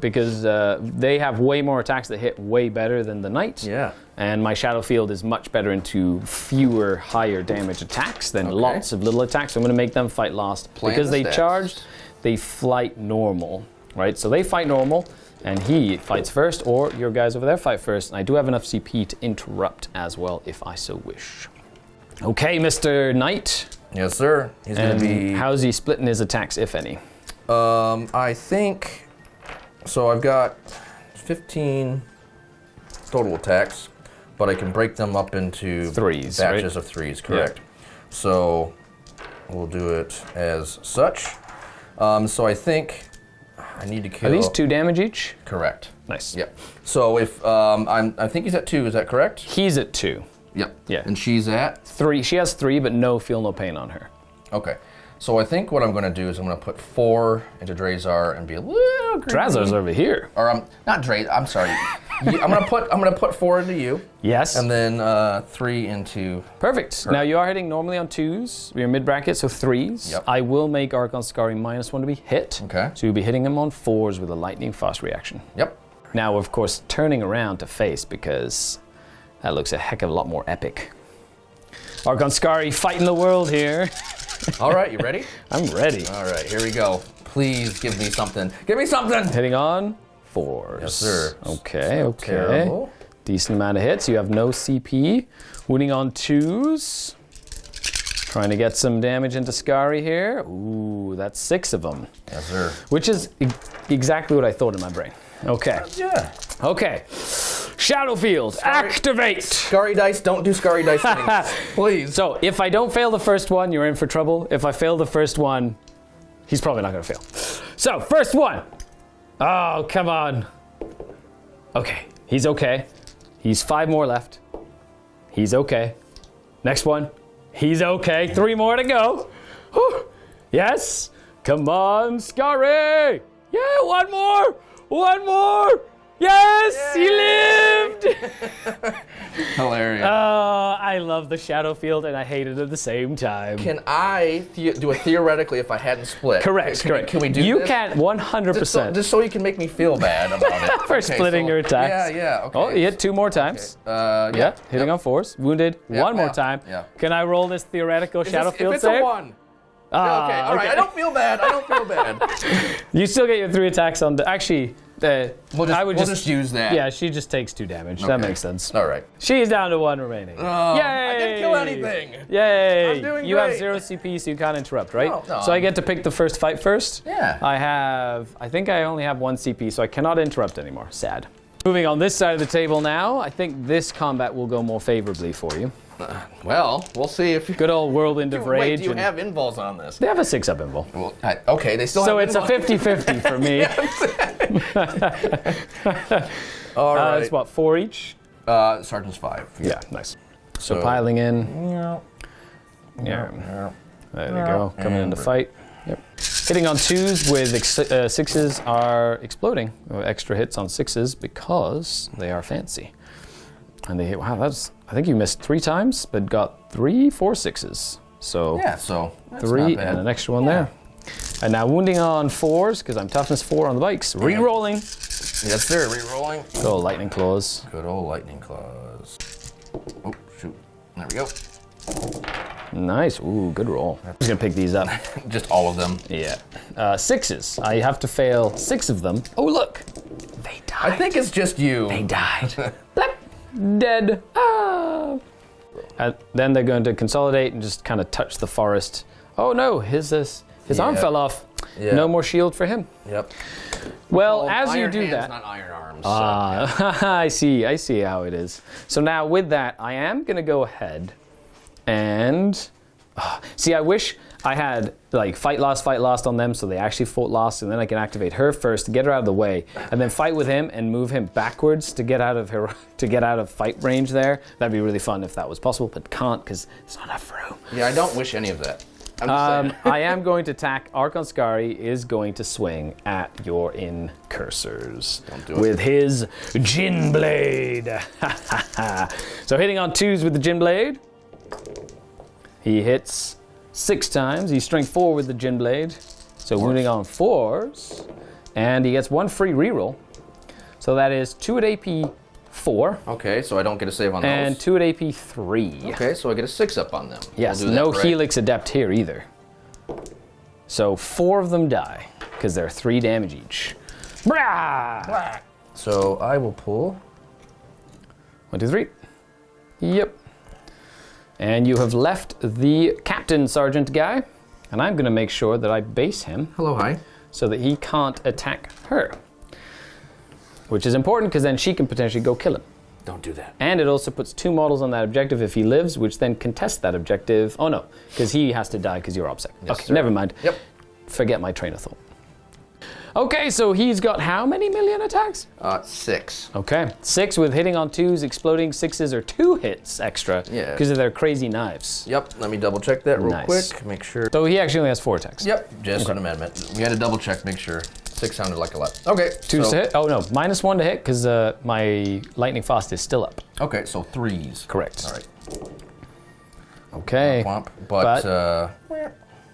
Because they have way more attacks that hit way better than the knight. Yeah. And my shadow field is much better into fewer higher damage attacks than Okay. lots of little attacks. So I'm going to make them fight last. Plan because the they stats. charged, they fight normal, right? So they fight normal, and he fights first, or your guys over there fight first. And I do have enough CP to interrupt as well, if I so wish. Okay, Mr. Knight. Yes, sir. He's going And to be. how's he splitting his attacks, if any? I think. So I've got 15 total attacks, but I can break them up into Threes, batches right? of 3s, correct? So we'll do it as such. So I think I need to kill. Are these 2 damage each? Correct. Nice. Yep. So if I think he's at 2, is that correct? He's at 2. Yep. Yeah. And she's at? 3. She has 3, but no feel, no pain on her. Okay. So I think what I'm going to do is I'm going to put 4 into Drazar and be a little greedy. Drazar's over here. Or not Drazar. I'm sorry. I'm gonna put 4 into you. Yes. And then 3 into. Perfect. Now you are hitting normally on 2s. You're mid bracket, so 3s. Yep. I will make Archon Scary -1 to be hit. Okay. So you'll be hitting him on 4s with a lightning fast reaction. Yep. Now, of course, turning around to face because that looks a heck of a lot more epic. Archon Scary fighting the world here. All right, you ready? I'm ready. All right, here we go. Please give me something. Give me something. Hitting on 4s. Yes, sir. Okay, okay. Terrible. Decent amount of hits. You have no CP. Winning on 2s. Trying to get some damage into Scary here. Ooh, that's 6 of them. Yes, sir. Which is exactly what I thought in my brain. Okay. Yeah. Okay. Shadowfield, activate! Scary dice, don't do scary dice things. Please. So, if I don't fail the first one, you're in for trouble. If I fail the first one, he's probably not going to fail. So, first one. Oh, come on. Okay, he's okay. He's 5 more left. He's okay. Next one. He's okay. 3 more to go. Whew. Yes. Come on, Scary. Yeah, 1 more. 1 more. Yes, he lived! Hilarious. I love the Shadowfield and I hate it at the same time. Can I do it theoretically if I hadn't split? Correct, correct. Can we do you this? You can 100%. Just so you can make me feel bad about it. For splitting your attacks. Yeah, yeah, okay. Oh, you hit 2 more times. Okay. Yeah, hitting on 4s. Wounded 1 more time. Yeah. Can I roll this theoretical Shadowfield if it's save? a 1. Okay, all right. I don't feel bad. You still get your 3 attacks on the... Actually... We'll just use that. Yeah, she just takes 2 damage. That makes sense. All right. She's down to 1 remaining. Yay! I didn't kill anything. Yay! I'm doing you have great. 0 CP, so you can't interrupt, right? No. So I get to pick the first fight first. Yeah. I think I only have 1 CP, so I cannot interrupt anymore. Sad. Moving on this side of the table now, I think this combat will go more favorably for you. Well, we'll see if... Good old Whirlwind of Rage. Wait, do you have invols on this? They have a 6-up invul. Well, okay, they still so have it's a 50-50 for me. All right. It's what, 4 each? Sergeant's 5. Yeah, nice. So piling in. Yeah. There we go. Coming into fight. Yep. Hitting on 2s with 6s are exploding. Extra hits on 6s because they are fancy. And they hit, wow, I think you missed 3 times, but got 3, 4 6s. So, yeah, so that's 3 not bad. and an extra one there. And now wounding on 4s, because I'm toughness 4 on the bikes. Re-rolling. Yes, sir, re-rolling. Good old lightning claws. Good old lightning claws. Oh, shoot. There we go. Nice. Ooh, good roll. I'm just going to pick these up. Just all of them. Yeah. 6s. I have to fail 6 of them. Oh, look. They died. I think it's just you. They died. Blip. Dead. Ah. And then they're going to consolidate and just kind of touch the forest. Oh no, his arm fell off. Yeah. No more shield for him. Yep. Well, Well, as you iron do hands, that, not iron arms. So, I see how it is. So now with that, I am going to go ahead and see. I wish I had like fight last on them, so they actually fought last, and then I can activate her first to get her out of the way, and then fight with him and move him backwards to get out of fight range there. That'd be really fun if that was possible, but can't because there's not enough room. Yeah, I don't wish any of that. I'm just saying. I am going to attack. Archon Scary is going to swing at your incursors with his Gin Blade. So hitting on 2s with the Gin Blade. He hits 6 times. He's strength 4 with the Gin Blade. So wounding on 4s. And he gets 1 free reroll. So that is 2 at AP 4. Okay, so I don't get a save on those. And 2 at AP 3. Okay, so I get a 6-up on them. Yes, We'll do no that, right? Helix Adept here either. So 4 of them die, because they're 3 damage each. Brah! So I will pull. 1, 2, 3. Yep. And you have left the Captain Sergeant guy, and I'm going to make sure that I base him. Hello, hi. So that he can't attack her. Which is important, because then she can potentially go kill him. Don't do that. And it also puts 2 models on that objective if he lives, which then contests that objective. Oh no, because he has to die because you're OPSEC. Yes, Okay, sir. never mind. Yep. Forget my train of thought. Okay, so he's got how many million attacks? 6. Okay, 6 with hitting on 2s, exploding 6s are 2 hits extra because of their crazy knives. Yep, let me double check that real quick, make sure. So he actually only has 4 attacks. Yep, just an amendment. We had to double check, make sure. 6 sounded like a lot. Okay, 2s to hit? Oh no, -1 to hit because my lightning fast is still up. Okay, so 3s. Correct. All right. Okay. But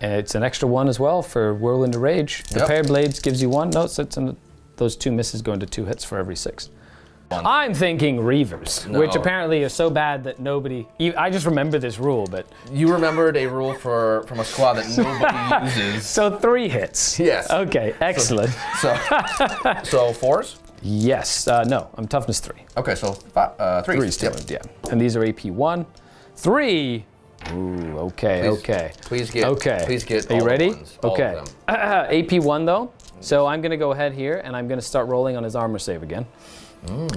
and it's an extra 1 as well for Whirlwind of Rage. The paired blades gives you 1. No, those 2 misses go into 2 hits for every 6. I'm thinking Reavers, which apparently are so bad that nobody. I just remember this rule, but you remembered a rule from a squad that nobody uses. So 3 hits. Yes. Okay, excellent. So 4s? Yes. No, I'm toughness 3. Okay, so 3s. 3 still, yeah. And these are AP 1, 3. Ooh, okay, okay. Please get. Okay. Please get. Are you ready? All okay. of them. AP 1 though. So I'm gonna go ahead here and I'm gonna start rolling on his armor save again.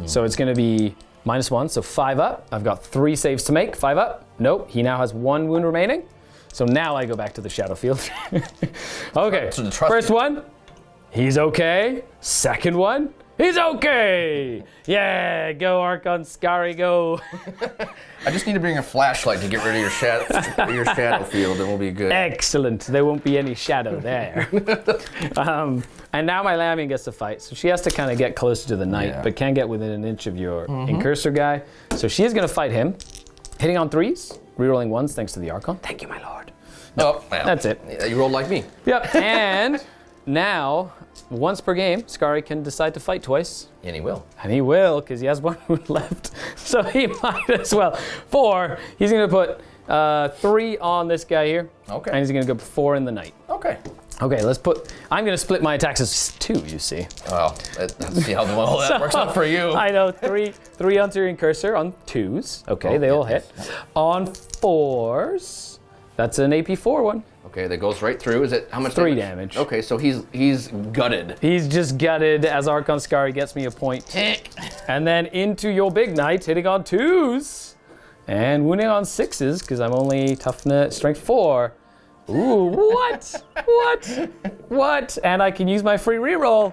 So it's gonna be -1, so 5 up. I've got 3 saves to make. 5 up. Nope. He now has 1 wound remaining. So now I go back to the shadow field. Okay. So First one, he's okay. Second one, he's okay. Yeah, go Archon Skari, go. I just need to bring a flashlight to get rid of your shadow field, and we'll be good. Excellent. There won't be any shadow there. And now my Lamian gets to fight, so she has to kind of get closer to the knight, but can get within an inch of your incursor guy. So she is going to fight him, hitting on 3s, rerolling 1s thanks to the Archon. Thank you, my lord. No, well, that's it. You rolled like me. Yep. And now, once per game, Skari can decide to fight twice. And he will. And he will, because he has 1 wound left. So he might as well. 4, he's going to put 3 on this guy here. Okay. And he's going to go 4 in the knight. Okay. Okay, I'm going to split my attacks as 2, you see. Well, let's see how well that works out for you. I know, 3 onto your incursor on 2s. Okay, they all hit. On 4s, that's an AP4 one. Okay, that goes right through. Is it how much? 3 damage. Okay, so he's gutted. He's just gutted as Archon Skari gets me a point. And then into your big knight, hitting on 2s. And wounding on 6s, because I'm only toughness strength 4. Ooh, what? What? And I can use my free reroll.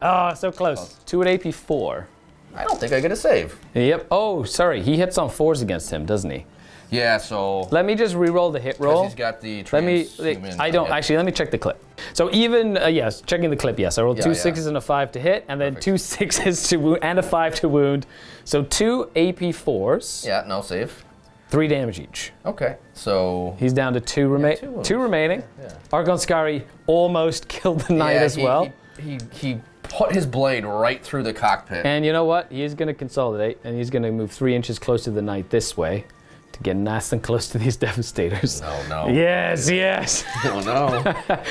Oh, so close. 2 at AP4. I don't think I get a save. Yep. Oh, sorry. He hits on 4s against him, doesn't he? Yeah, so... Let me just reroll the hit roll. He's got the Actually, let me check the clip. So even, yes, checking the clip, yes. I rolled 2 6s and a 5 to hit, and then 2 6s to wound, and a 5 to wound. So 2 AP4s. Yeah, no save. 3 damage each. Okay, so... He's down to 2 remaining. Yeah. Archon Skari almost killed the knight as well. He put his blade right through the cockpit. And you know what? He is going to consolidate, and he's going to move 3 inches closer to the knight this way to get nice and close to these devastators. No. Yes. Oh, no.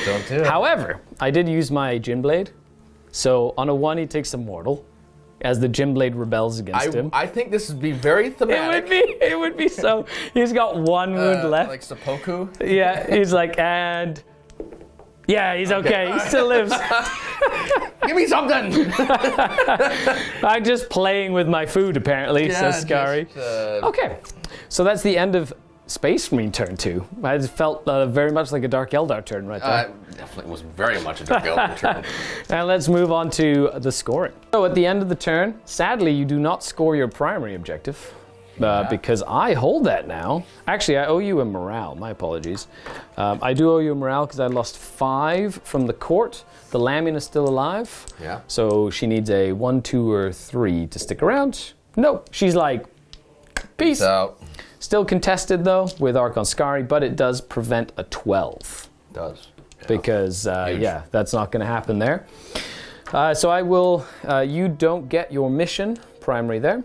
Don't do it. However, I did use my Gin Blade. So on a 1, he takes a mortal as the Gin Blade rebels against him. I think this would be very thematic. It would be so. He's got 1 wound left. Like seppuku? Yeah, he's like, and... Yeah, he's okay. He still lives. Give me something! I'm just playing with my food, apparently, says Skari. Okay, so that's the end of Space Marine turn 2. It felt very much like a Dark Eldar turn right there. Definitely was very much a Dark Eldar turn. And let's move on to the scoring. So at the end of the turn, sadly, you do not score your primary objective. Because I hold that now. Actually, I owe you a morale. My apologies. I do owe you a morale because I lost 5 from the court. The Lamian is still alive. Yeah. So she needs a 1, 2, or 3 to stick around. No, she's like, peace out. Still contested though with Archon Skari, but it does prevent a 12. It does. Yeah. Because that's not going to happen there. So I will. You don't get your mission primary there.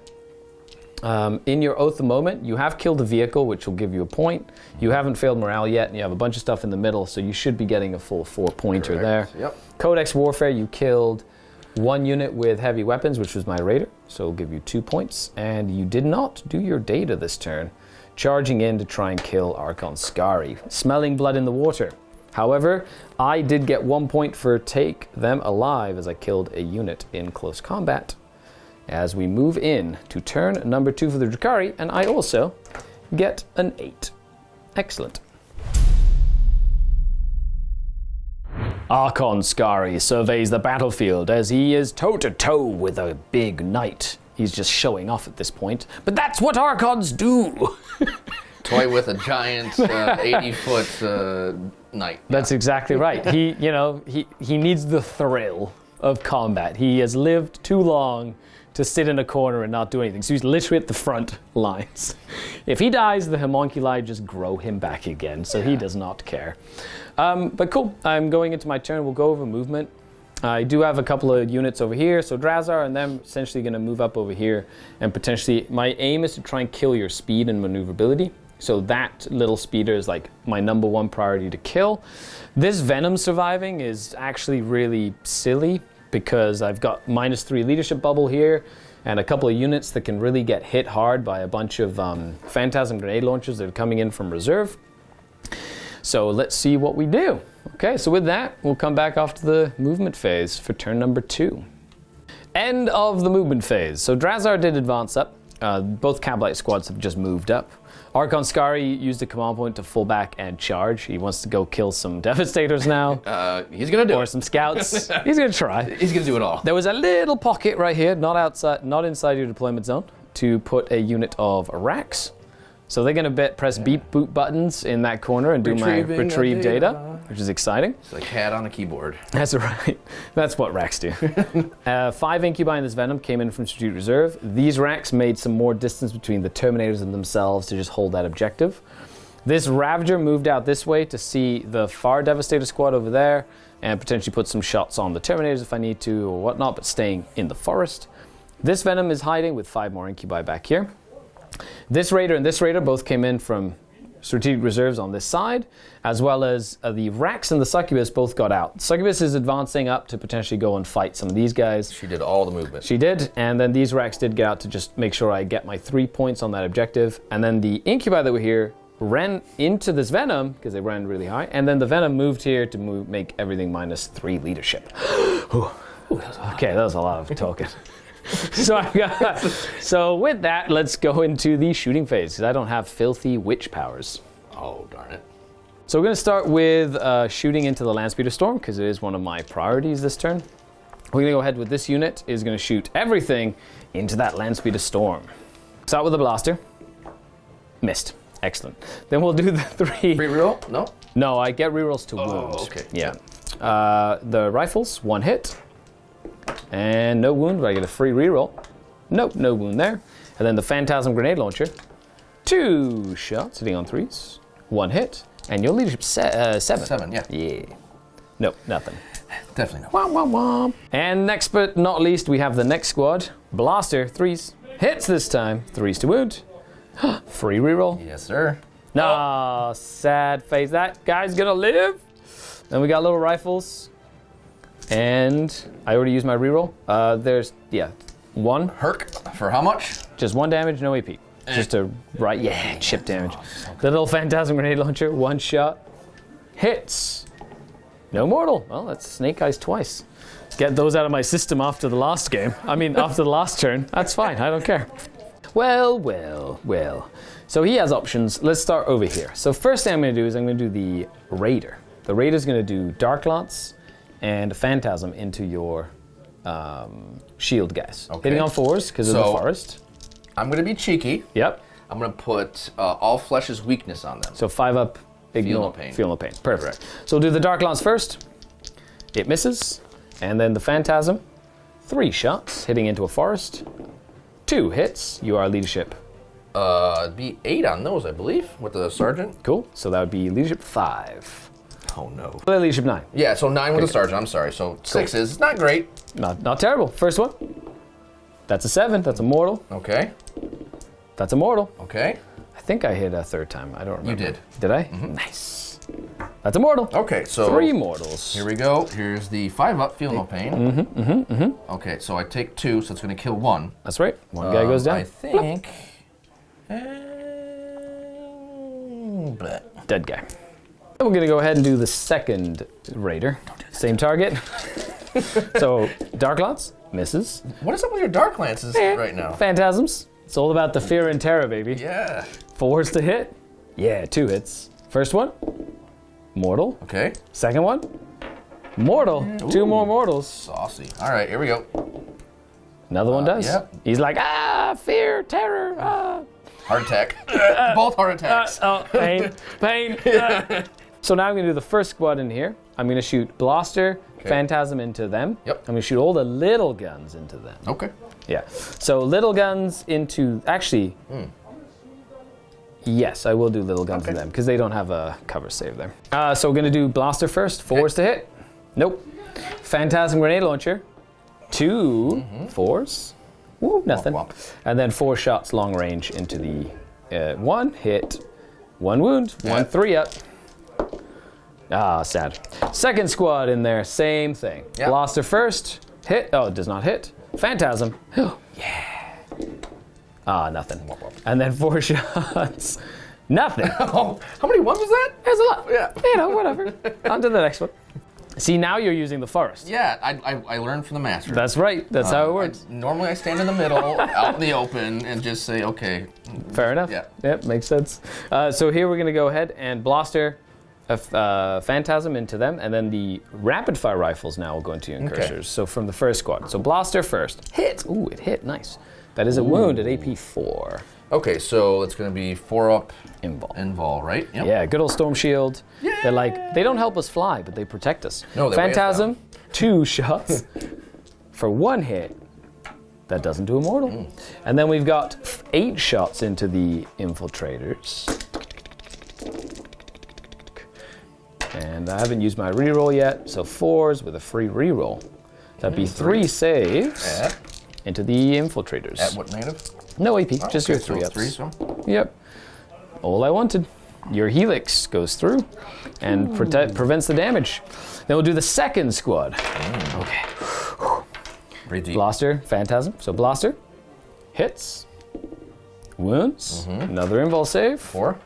In your Oath of Moment, you have killed a vehicle, which will give you a point. You haven't failed morale yet, and you have a bunch of stuff in the middle, so you should be getting a full 4-pointer there. Yep. Codex Warfare, you killed 1 unit with heavy weapons, which was my Raider, so it'll give you 2 points. And you did not do your data this turn, charging in to try and kill Archon Skari, smelling blood in the water. However, I did get 1 point for take them alive as I killed a unit in close combat. As we move in to turn number 2 for the Drukhari, and I also get an 8. Excellent. Archon Skari surveys the battlefield as he is toe-to-toe with a big knight. He's just showing off at this point, but that's what Archons do! Toy with a giant 80-foot knight. That's exactly right. He needs the thrill of combat. He has lived too long to sit in a corner and not do anything. So he's literally at the front lines. If he dies, the homunculi just grow him back again, so he does not care. But cool, I'm going into my turn. We'll go over movement. I do have a couple of units over here, so Drazar and them essentially going to move up over here, and potentially my aim is to try and kill your speed and maneuverability. So that little speeder is like my number one priority to kill. This Venom surviving is actually really silly because I've got -3 leadership bubble here and a couple of units that can really get hit hard by a bunch of Phantasm grenade launchers that are coming in from reserve. So let's see what we do. Okay, so with that, we'll come back after the movement phase for turn number 2. End of the movement phase. So Drazar did advance up. Both Cabalite squads have just moved up. Archon Skari used a command point to full back and charge. He wants to go kill some Devastators now. He's gonna do or it. some scouts. He's gonna try. He's gonna do it all. There was a little pocket right here, not inside your deployment zone, to put a unit of Arax. So they're gonna press beep boot buttons in that corner and do my retrieve data, which is exciting. It's a cat on a keyboard. That's right. That's what Rax do. 5 Incubi in this Venom came in from Strategic Reserve. These Rax made some more distance between the Terminators and themselves to just hold that objective. This Ravager moved out this way to see the far Devastator squad over there and potentially put some shots on the Terminators if I need to or whatnot, but staying in the forest. This Venom is hiding with 5 more Incubi back here. This Raider and this Raider both came in from Strategic Reserves on this side, as well as the Rax and the Succubus both got out. Succubus is advancing up to potentially go and fight some of these guys. She did all the movement. She did, and then these Rax did get out to just make sure I get my 3 points on that objective. And then the Incubi that were here ran into this Venom, because they ran really high, and then the Venom moved here to make everything -3 leadership. Okay, that was a lot of talking. So with that, let's go into the shooting phase, because I don't have filthy witch powers. Oh, darn it. So we're going to start with shooting into the Landspeeder Storm, because it is one of my priorities this turn. We're going to go ahead with this unit, is going to shoot everything into that Landspeeder Storm. Start with the blaster. Missed. Excellent. Then we'll do the 3... Free reroll? No? No, I get rerolls to wound. Okay. Yeah. The rifles, 1 hit. And no wound, but I get a free reroll. Nope, no wound there. And then the Phantasm Grenade Launcher. 2 shots, hitting on 3s. 1 hit. And your leadership 7. 7, yeah. Yeah. Nope, nothing. Definitely no. Womp, womp, womp. And next but not least, we have the next squad. Blaster, 3s. Hits this time. 3s to wound. Free reroll. Yes, sir. No, sad face. That guy's gonna live. Then we got little rifles. And I already used my reroll. There's, 1. Herc, for how much? Just 1 damage, no AP. Just a chip damage. The little Phantasm Grenade Launcher, 1 shot. Hits. No mortal. Well, that's Snake Eyes twice. Get those out of my system after the last game. After the last turn. That's fine, I don't care. Well. So he has options. Let's start over here. So first thing I'm going to do is I'm going to do the Raider. The Raider's going to do Dark Lance and Phantasm into your shield guys. Okay. Hitting on 4s because of the forest. I'm going to be cheeky. Yep. I'm going to put all flesh's weakness on them. So 5 up, ignore, feel no pain. Perfect. So we'll do the Dark Lance first. It misses. And then the Phantasm. 3 shots, hitting into a forest. 2 hits. You are leadership. It'd be 8 on those, I believe, with the sergeant. Cool. So that would be leadership 5. Oh no. Leadership 9. Yeah, so 9 with the sergeant. I'm sorry. So 6 is not great. Not terrible. First one. That's a 7. That's a mortal. Okay. That's a mortal. Okay. I think I hit a 3rd time. I don't remember. You did. Did I? Mm-hmm. Nice. That's a mortal. Okay, so 3 mortals. Here we go. Here's the 5 up. Feel no pain. Okay, so I take 2, so it's going to kill 1. That's right. 1 guy goes down. I think. Dead guy. We're going to go ahead and do the second Raider. Same target. So, Dark Lance misses. What is up with your Dark Lances right now? Phantasms. It's all about the fear and terror, baby. Yeah. 4s to hit. Yeah, 2 hits. First one, mortal. Okay. Second one, Mortal. Ooh. 2 more mortals. Saucy. All right, here we go. Another one does. Yep. He's like, fear, terror, Heart attack. Both heart attacks. pain. So now I'm going to do the first squad in here. I'm going to shoot Blaster, Phantasm into them. Yep. I'm going to shoot all the little guns into them. Okay. Yeah. So little guns into, actually, yes, I will do little guns to them because they don't have a cover save there. So we're going to do Blaster first. 4s to hit. Nope. Phantasm Grenade Launcher. 2 4s. Woo, nothing. Womp, womp. And then 4 shots long range into the 1 hit, 1 wound, 1 3 up. Sad. Second squad in there, same thing. Yep. Blaster first, hit. Oh, it does not hit. Phantasm. Yeah. Nothing. Womp, womp. And then 4 shots. Nothing. Oh, how many ones was that? That's a lot. Yeah. Whatever. On to the next one. See, now you're using the forest. Yeah, I learned from the master. That's right. That's how it works. Normally I stand in the middle, out in the open, and just say, okay. Fair enough. Yeah. Yep, makes sense. So here we're going to go ahead and Blaster Phantasm into them, and then the rapid fire rifles now will go into your incursors. So from the first squad. So Blaster first. Hit. Ooh, it hit. Nice. That is a wound at AP 4. Okay, so it's going to be 4 up Invul. right? Yep. Yeah, good old Storm Shield. Yeah. They're like, they don't help us fly, but they protect us. No, they weigh us Phantasm, 2 shots for 1 hit. That doesn't do a mortal. And then we've got 8 shots into the infiltrators. And I haven't used my reroll yet, so 4s with a free reroll. That'd be 3 saves into the infiltrators. At what native? No AP, just your so 3 ups. 3, so. Yep. All I wanted. Your helix goes through and prevents the damage. Then we'll do the second squad. Okay. Breathe deep. Blaster, Phantasm. So Blaster hits, wounds, another invul save. 4.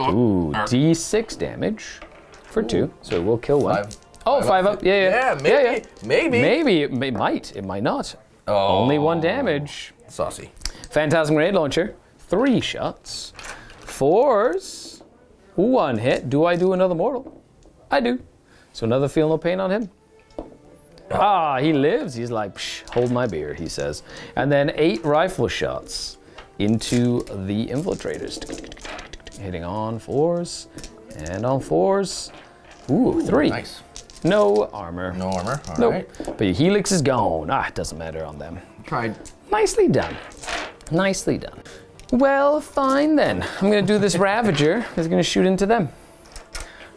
Ooh, D6 damage for 2, so it will kill 1. 5. Oh, 5 up. Yeah, maybe. Maybe. Maybe it might. It might not. Only 1 damage. Saucy. Phantasm Grenade Launcher, 3 shots, 4s, 1 hit. Do I do another mortal? I do. So another feel no pain on him. He lives. He's like, psh, hold my beer, he says. And then 8 rifle shots into the infiltrators. Hitting on 4s and on 4s. Ooh, 3. Nice. No armor. No armor. All Nope. right. But your helix is gone. It doesn't matter on them. Tried. Nicely done. Nicely done. Well, fine then. I'm going to do this Ravager. He's going to shoot into them.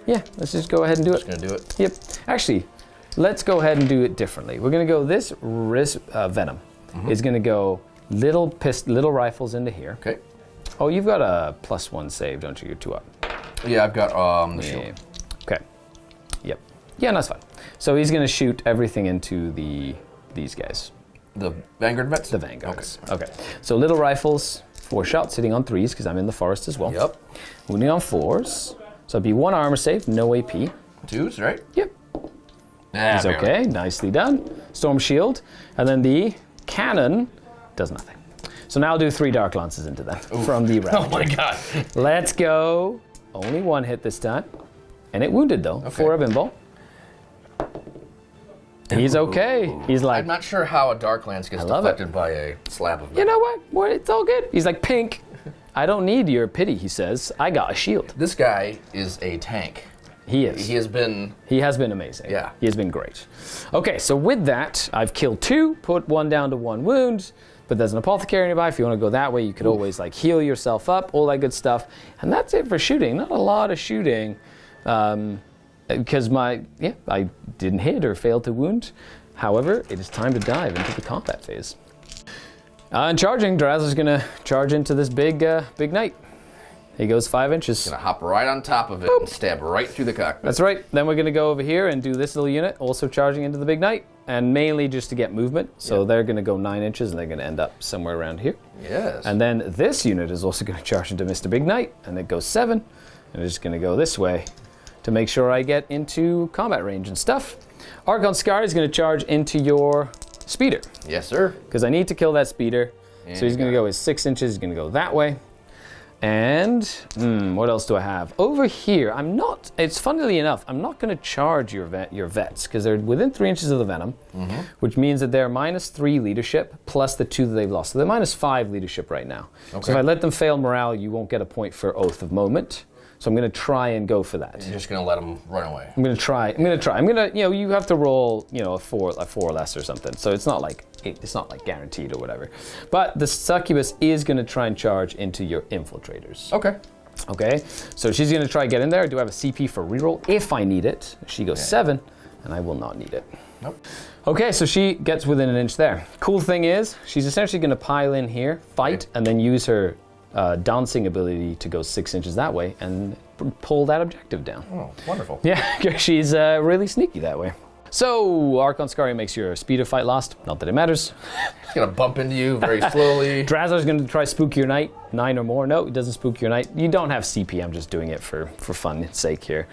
Yeah, let's just go ahead and do it. Just gonna do it. Yep. Actually, let's go ahead and do it differently. We're going to go this Venom is going to go little rifles into here. Okay. Oh, you've got a +1 save, don't you? You're 2 up. Yeah, I've got the shield. Yeah. Okay. Yep. Yeah, that's fine. So he's going to shoot everything into these guys. The Vanguard vets? The Vanguards. Okay. So little rifles, 4 shots, hitting on 3s because I'm in the forest as well. Yep. Wounding on 4s. So it'd be 1 armor save, no AP. 2s, right? Yep. Yeah, He's okay. Nicely done. Storm Shield. And then the cannon does nothing. So now I'll do 3 Dark Lances into them from the Ravager. Oh my god. Let's go. Only 1 hit this time. And it wounded though. Okay. 4 of invul. He's okay. He's like, I'm not sure how a Dark Lance gets deflected by a slab of metal. you know what? Well, it's all good. He's like, pink. I don't need your pity, he says. I got a shield. This guy is a tank. He is. He has been... He has been amazing. Yeah. He has been great. Okay, so with that, I've killed 2, put 1 down to 1 wound, but there's an apothecary nearby. If you want to go that way, you could always like heal yourself up, all that good stuff. And that's it for shooting. Not a lot of shooting. Because I didn't hit or failed to wound. However, it is time to dive into the combat phase. And charging, Draz is going to charge into this big knight. He goes 5 inches. Gonna hop right on top of it and stab right through the cockpit. That's right. Then we're going to go over here and do this little unit, also charging into the big knight, and mainly just to get movement. So they're going to go 9 inches, and they're going to end up somewhere around here. Yes. And then this unit is also going to charge into Mr. Big Knight, and it goes 7, and it's just going to go this way to make sure I get into combat range and stuff. Archon Scar is going to charge into your speeder, Yes, sir. because I need to kill that speeder. And So he's going to go his 6 inches. He's going to go that way. And what else do I have? Over here, it's funnily enough, I'm not going to charge your vets because they're within 3 inches of the venom, which means that they're -3 leadership plus the 2 that they've lost. So they're -5 leadership right now. Okay. So if I let them fail morale, you won't get a point for Oath of Moment. So I'm going to try and go for that. You're just going to let them run away. I'm going to try. You have to roll, a 4 or less or something. So it's not like guaranteed or whatever. But the succubus is going to try and charge into your infiltrators. Okay. Okay. So she's going to try and get in there. I do have a CP for reroll if I need it. She goes 7, and I will not need it. Nope. Okay, so she gets within an inch there. Cool thing is, she's essentially going to pile in here, fight, and then use her dancing ability to go 6 inches that way and pull that objective down. Oh, wonderful. Yeah, she's really sneaky that way. So, Archon Scary makes your speed of fight lost. Not that it matters. It's going to bump into you very slowly. Drazar's going to try Spook Your Knight, 9 or more. No, it doesn't Spook Your Knight. You don't have CP, I'm just doing it for fun's sake here.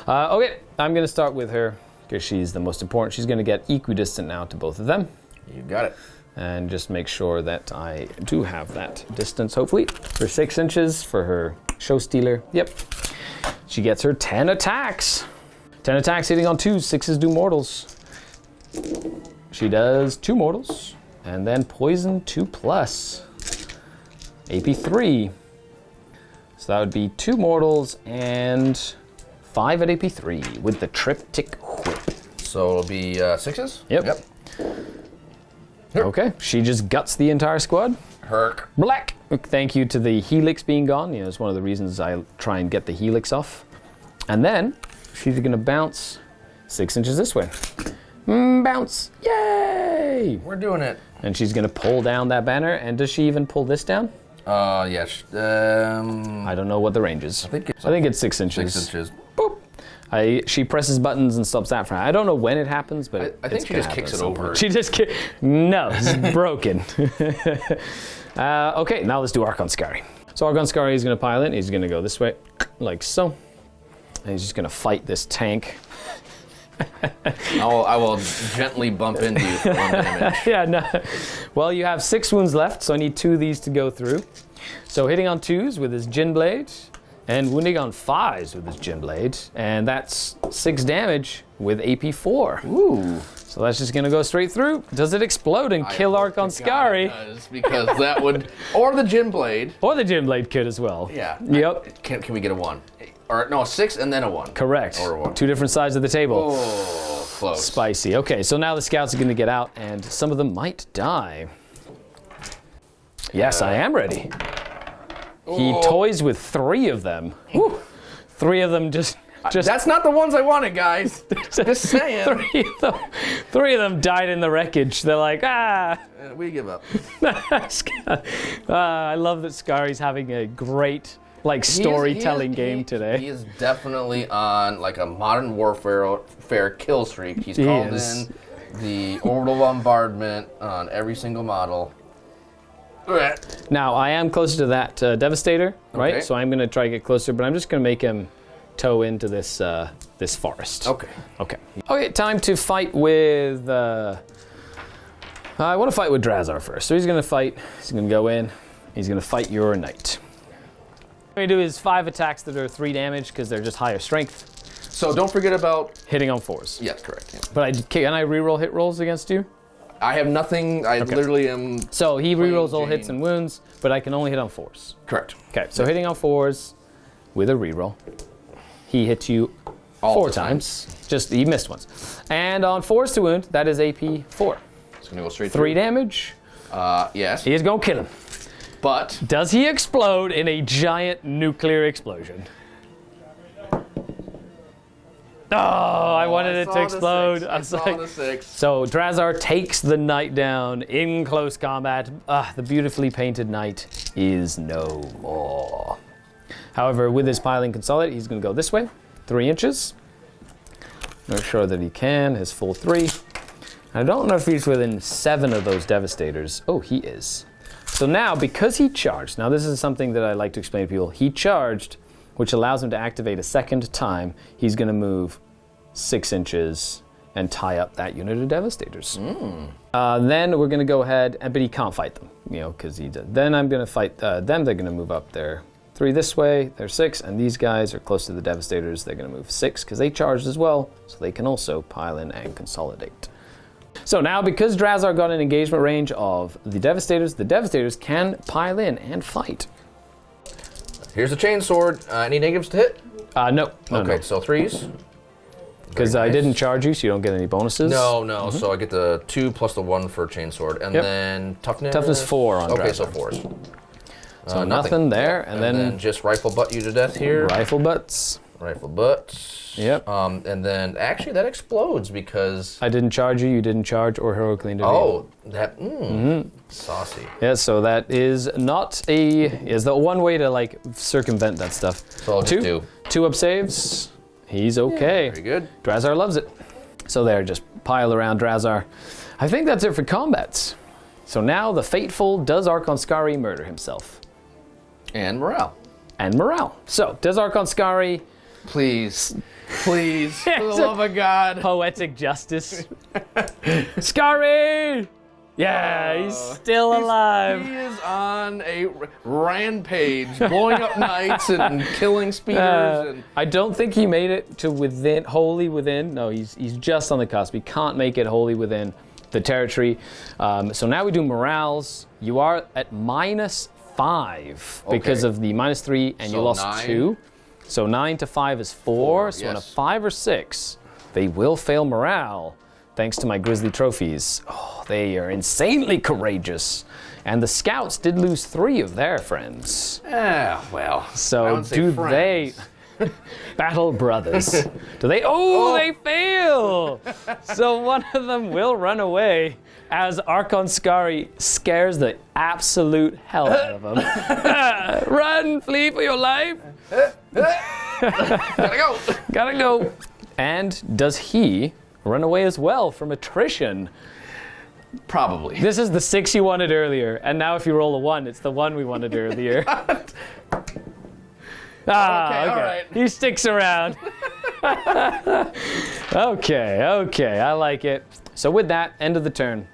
Okay, I'm going to start with her because she's the most important. She's going to get equidistant now to both of them. You got it. And just make sure that I do have that distance, hopefully, for 6 inches for her show stealer. Yep. She gets her 10 attacks. 10 attacks hitting on 2s, 6s do mortals. She does 2 mortals, and then poison 2+. AP 3. So that would be 2 mortals and 5 at AP 3 with the triptych whip. So it'll be 6s? Yep. Okay, she just guts the entire squad. Herc. Black. Thank you to the helix being gone. It's one of the reasons I try and get the helix off. And then she's going to bounce 6 inches this way. Bounce. Yay! We're doing it. And she's going to pull down that banner. And does she even pull this down? Yes. I don't know what the range is. I think it's 6 inches. 6 inches. Boop. She presses buttons and stops that from her. I don't know when it happens, but I think she just kicks it over. She just No, it's broken. Okay, now let's do Archon Scary. So Archon Scary is going to pile in. He's going to go this way, like so. And he's just going to fight this tank. I will gently bump into you for 1 damage. Yeah, no. Well, you have 6 wounds left, so I need 2 of these to go through. So hitting on 2s with his Gin Blade. And wounding on 5s with his Gin Blade. And that's 6 damage with AP 4. Ooh. So that's just going to go straight through. Does it explode and kill Archon Scary? It does, because that would... Or the Gin Blade. Or the Gin Blade could as well. Yeah. Yep. Can we get a 1? Or no, a 6 and then a 1. Correct. Or a 1. 2 different sides of the table. Oh, close. Spicy. Okay, so now the scouts are going to get out, and some of them might die. Yes, I am ready. He toys with 3 of them. Whew. 3 of them just... That's not the ones I wanted, guys. Just saying. 3 of them died in the wreckage. They're like, we give up. I love that Scary's having a great storytelling game today. He is definitely on like a modern warfare kill streak. He's called in the orbital bombardment on every single model. Now, I am closer to that Devastator, right? Okay. So I'm going to try to get closer, but I'm just going to make him toe into this this forest. Okay, time to fight with... I want to fight with Drazar first. So he's going to fight. He's going to go in. He's going to fight your knight. What I'm going to do is 5 attacks that are 3 damage because they're just higher strength. So don't forget about... Hitting on 4s. Yes, correct. Yeah. But can I reroll hit rolls against you? I have nothing. I literally am... So he rerolls all hits and wounds, but I can only hit on 4s. Correct. Okay, so hitting on 4s with a reroll. He hits you all 4 times. Just, he missed once. And on 4s to wound, that is AP 4. It's gonna go straight 3 damage. Yes. He is gonna kill him. But... Does he explode in a giant nuclear explosion? Oh, I wanted it to explode. I saw the 6. So Drazar takes the knight down in close combat. The beautifully painted knight is no more. However, with his piling consolidate, he's going to go this way, 3 inches. Make sure that he can, his full 3. I don't know if he's within 7 of those devastators. Oh, he is. So now, because he charged, now this is something that I like to explain to people. He charged, which allows him to activate a second time. He's going to move 6 inches and tie up that unit of devastators. Then we're going to go ahead, but he can't fight them, because he did. Then I'm going to fight them. They're going to move up there 3 this way, they're 6, and these guys are close to the Devastators. They're going to move 6 because they charged as well, so they can also pile in and consolidate. So now, because Drazar got an engagement range of the Devastators can pile in and fight. Here's the chainsword. Any negatives to hit? No. Okay, so 3s. Because I didn't charge you, so you don't get any bonuses. No. So I get the 2 plus the 1 for chainsword, and then toughness. Toughness 4 on Drazar. Okay, so 4s. So nothing there, and then just rifle butt you to death here. Rifle butts. Rifle butts. Yep. And then actually that explodes because I didn't charge you didn't charge, or heroically intervene. Oh, that saucy. Yeah, so that is not is the one way to like circumvent that stuff. So I'll just do 2 up saves. He's okay. Yeah, very good. Drazar loves it. So there, just pile around Drazar. I think that's it for combats. So now the fateful, does Archon Skari murder himself? And morale. And morale. So, does Archon Skari... Please, for the love of God. Poetic justice. Skari! Yeah, he's still alive. He is on a rampage, blowing up knights and killing speeders. I don't think he made it to wholly within. No, he's just on the cusp. He can't make it wholly within the territory. So now we do morales. You are at -5 because of the -3, and you lost 9. 2. So 9 to 5 is 4. So on a 5 or 6, they will fail morale. Thanks to my Grizzly trophies. Oh, they are insanely courageous. And the scouts did lose 3 of their friends. Well. So do they... Battle brothers. Do they... Oh, they fail! So one of them will run away as Archon Skari scares the absolute hell out of him. Run, flee for your life. Gotta go. Gotta go. And does he run away as well from attrition? Probably. This is the 6 you wanted earlier, and now if you roll a 1, it's the 1 we wanted earlier. Okay. All right. He sticks around. Okay, I like it. So with that, end of the turn.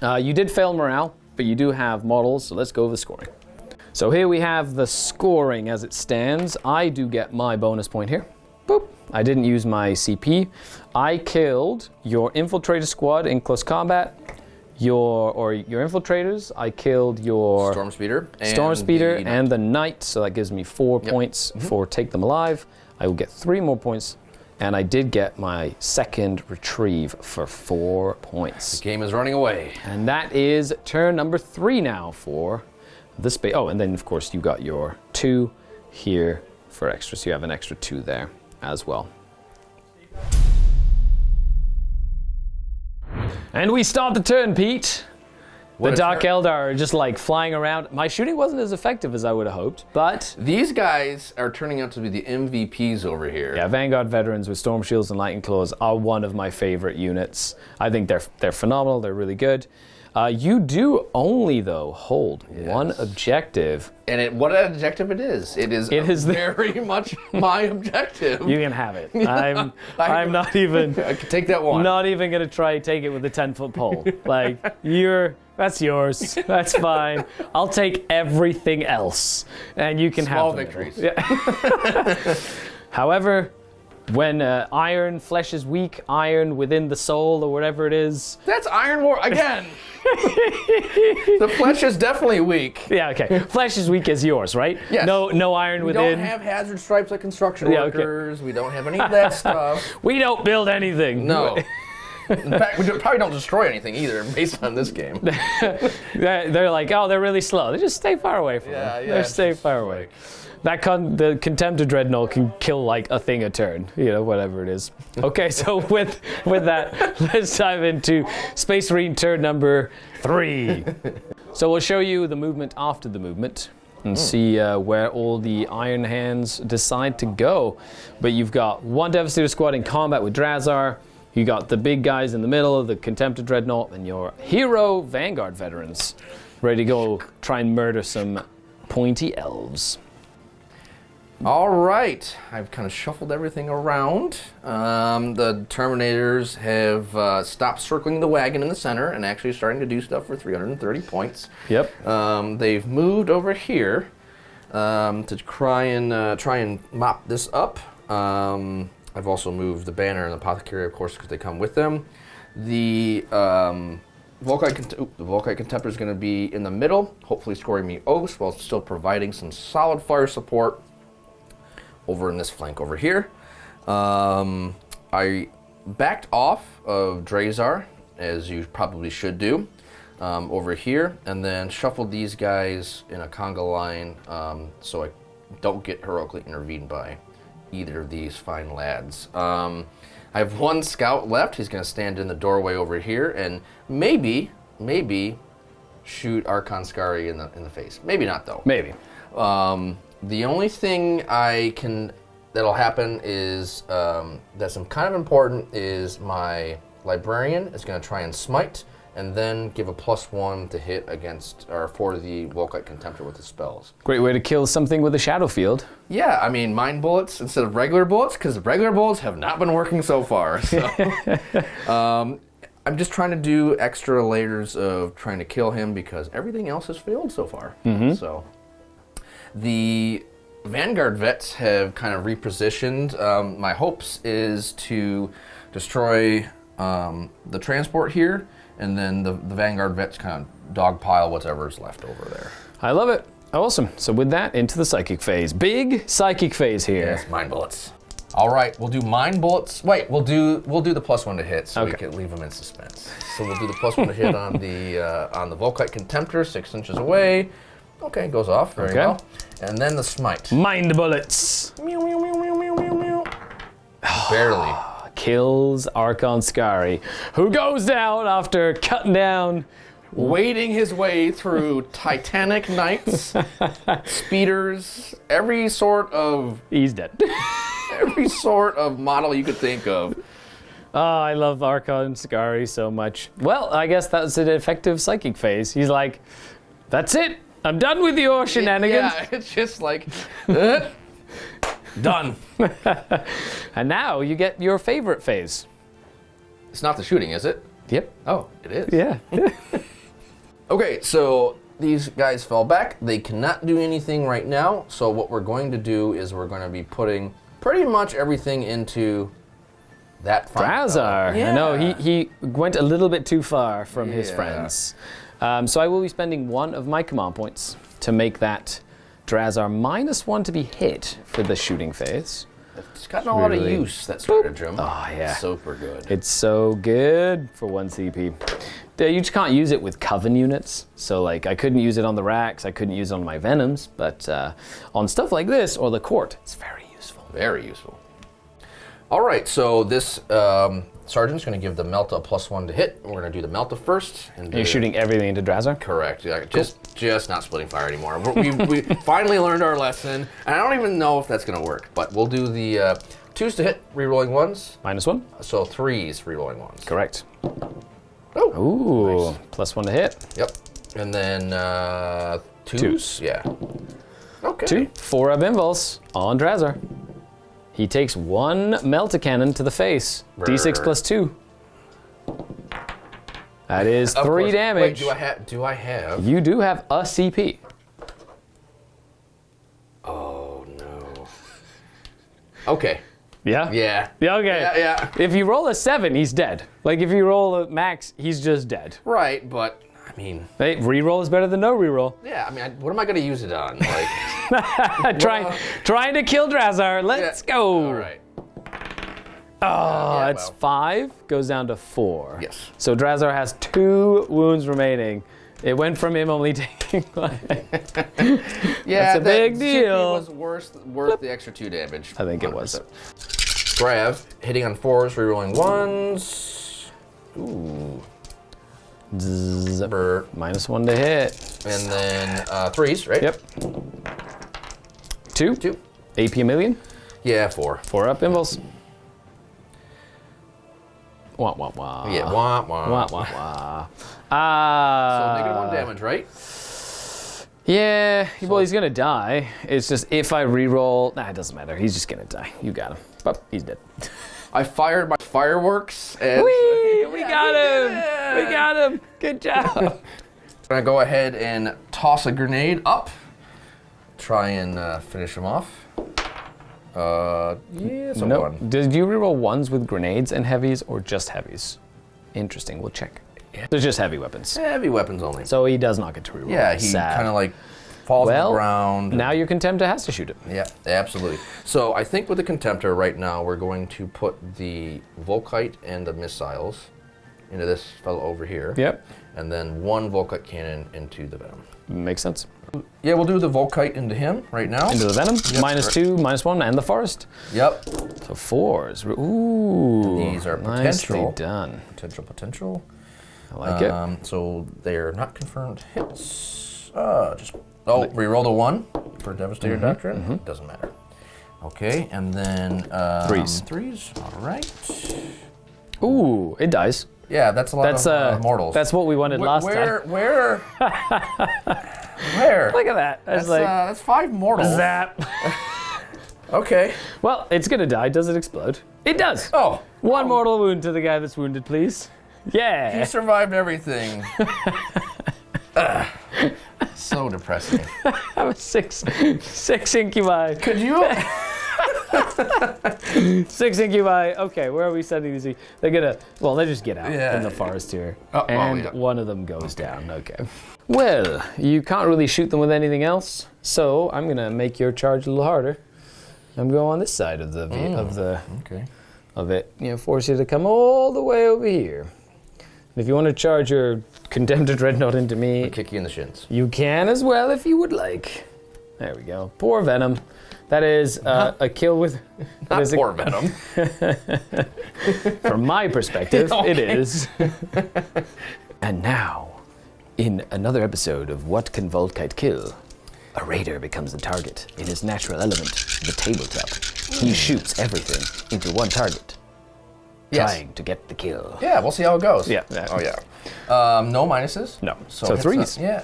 You did fail morale, but you do have models, so let's go over the scoring. So here we have the scoring as it stands. I do get my bonus point here. Boop. I didn't use my CP. I killed your infiltrator squad in close combat. Your infiltrators. I killed your Storm Speeder and the Knight. So that gives me 4 points for Take Them Alive. I will get 3 more points. And I did get my second retrieve for 4 points. The game is running away. And that is turn number 3 now for the space. Oh, and then of course you got your 2 here for extra. So you have an extra 2 there as well. And we start the turn, Pete. The Dark Eldar are just like flying around. My shooting wasn't as effective as I would have hoped, but... These guys are turning out to be the MVPs over here. Yeah, Vanguard veterans with Storm Shields and Lightning Claws are one of my favorite units. I think they're phenomenal, they're really good. You do only, though, hold one objective. And what an objective it is. It is very much my objective. You can have it. I'm not even... I can take that one. Not even going to try to take it with a 10-foot pole. Like, that's yours. That's fine. I'll take everything else. And you can Small have victories. Yeah. However, when iron flesh is weak, iron within the soul or whatever it is. That's Iron War again. The flesh is definitely weak. Yeah, okay. Flesh is weak as yours, right? Yes. No iron within. We don't have hazard stripes like construction workers. We don't have any of that stuff. We don't build anything. No. In fact, we probably don't destroy anything either, based on this game. They're like, oh, they're really slow. They just stay far away from them. They stay far away. The Contemptor Dreadnought can kill like a thing a turn, whatever it is. Okay, so with that, let's dive into Space Marine turn number 3. So we'll show you the movement after the movement and see where all the Iron Hands decide to go. But you've got one Devastator squad in combat with Drazar. You got the big guys in the middle, the Contemptor Dreadnought, and your hero Vanguard veterans ready to go try and murder some pointy elves. All right, I've kind of shuffled everything around. The Terminators have stopped circling the wagon in the center and actually starting to do stuff for 330 points. Yep. They've moved over here. to try and mop this up. I've also moved the banner and the apothecary, of course, because they come with them. The Volkite Contemptor is going to be in the middle, hopefully scoring me oaths while still providing some solid fire support over in this flank over here. I backed off of Drazar, as you probably should do, over here, and then shuffled these guys in a conga line so I don't get heroically intervened by either of these fine lads. I have one scout left. He's going to stand in the doorway over here and maybe shoot Archon Scary in the face. Maybe not, though. Maybe. The only thing that'll happen is that's kind of important is my Librarian is going to try and smite and then give a +1 to hit against or for the Volkite Contemptor with the spells. Great way to kill something with a shadow field. Yeah, I mean, mind bullets instead of regular bullets, because regular bullets have not been working so far. So, I'm just trying to do extra layers of trying to kill him because everything else has failed so far. So, the Vanguard vets have kind of repositioned. My hopes is to destroy the transport here, and then the Vanguard vets kind of dogpile whatever's left over there. I love it. Awesome. So with that, into the psychic phase. Big psychic phase here. Yes, mind bullets. All right, we'll do mind bullets. Wait, we'll do the +1 to hit, so we can leave them in suspense. So we'll do the +1 to hit on the Volkite Contemptor, 6 inches away. Okay, goes off very well. And then the smite. Mind bullets. Meow, meow, meow, meow, meow, meow, meow. Barely. Kills Archon Scary, who goes down after cutting down, wading his way through Titanic Knights, speeders, every sort of... He's dead. Every sort of model you could think of. Oh, I love Archon Scary so much. Well, I guess that's an effective psychic phase. He's like, that's it. I'm done with your shenanigans. Yeah, it's just like, done. And now you get your favorite phase. It's not the shooting, is it? Yep. Oh, it is. Yeah. Okay, so these guys fell back. They cannot do anything right now. So what we're going to do is we're going to be putting pretty much everything into that front. Drazar. Yeah. I know, he went a little bit too far from his friends. So I will be spending 1 of my command points to make that Drazar -1 to be hit for the shooting phase. It's gotten a lot of use, that stratagem. Oh, yeah. Super good. It's so good for 1 CP. You just can't use it with Coven units. So, like, I couldn't use it on the Racks, I couldn't use it on my Venoms, but on stuff like this or the Court, it's very useful. Very useful. All right, so this Sergeant's going to give the Melta a +1 to hit. We're going to do the Melta first. And you're shooting everything into Drazar? Correct. Yeah, just not splitting fire anymore. We finally learned our lesson, and I don't even know if that's going to work. But we'll do the 2s to hit, rerolling 1s. -1? So 3s, rerolling 1s. Correct. Oh. Ooh, nice. +1 to hit. Yep. And then 2s? Yeah. Okay. 2. 4 up Invulse on Drazar. He takes 1 Melta Cannon to the face. D6 +2. That is 3 damage. Wait, do I have? You do have a CP. Oh, no. Okay. Yeah? Yeah. Yeah, okay. Yeah. If you roll a 7, he's dead. Like, if you roll a max, he's just dead. Right, but, I mean... Hey, reroll is better than no reroll. Yeah, I mean, what am I going to use it on? Like, trying to kill Drazar. Let's go. All right. Oh, that's 5. Goes down to 4. Yes. So Drazar has 2 wounds remaining. It went from him only taking Yeah, that's a big deal. It was worth the extra 2 damage. I think 100%. It was. Grav, hitting on 4s, rerolling 1s. Ooh. Zipper. -1 to hit. And then 3s, right? Yep. 2. 2. AP a million. Yeah, 4. 4 up Impulse. Wah, wah, wah. Yeah, wah, wah. Wah, wah, wah. So -1 damage, right? Yeah, well, he's gonna die. It's just if I reroll, it doesn't matter. He's just gonna die. You got him. But he's dead. I fired my fireworks and we got him! We got him! Good job! I'm gonna go ahead and toss a grenade up try and finish him off. Yeah, it's a No. 1. Did you reroll ones with grenades and heavies or just heavies? Interesting. We'll check. There's just heavy weapons. Heavy weapons only. So he does not get to reroll. Yeah, he Sad. kind of like falls on the ground. Now your Contemptor has to shoot it. Yeah, absolutely. So I think with the Contemptor right now, we're going to put the Volkite and the missiles into this fellow over here. Yep. And then 1 Volkite cannon into the Venom. Makes sense. Yeah, we'll do the Volkite into him right now. Into the Venom. Yep, -2, -1, and the Forest. Yep. So 4s. Ooh. These are Nicely potential. done. Potential. I like it. So they're not confirmed hits. Reroll the 1 for Devastator Doctrine. Doesn't matter. Okay, and then 3s. 3s. All right. Ooh, it dies. Yeah, that's a lot of mortals. That's what we wanted last time. Where? Look at that. That's 5 mortals. Zap. Okay. Well, it's gonna die. Does it explode? It does. Oh. 1 mortal wound to the guy that's wounded, please. Yeah. He survived everything. So depressing. That was 6 incubi. Could you? 6 incubi. Okay, where are we sending these? They're gonna. Well, they just get out in the forest here, and one of them goes down. Okay. Well, you can't really shoot them with anything else, so I'm gonna make your charge a little harder. I'm going on this side of the Okay. of it. Force you to come all the way over here. And if you want to charge your Condemned Dreadnought into me, I'll kick you in the shins. you can as well if you would like. There we go. Poor Venom. That is a kill with. Not poor Venom. From my perspective, it is. And now, in another episode of What Can Volkite Kill? A raider becomes the target in his natural element, the tabletop. He shoots everything into one target, trying to get the kill. Yeah, we'll see how it goes. Yeah. Oh, yeah. No minuses? No. So it's 3s. Yeah,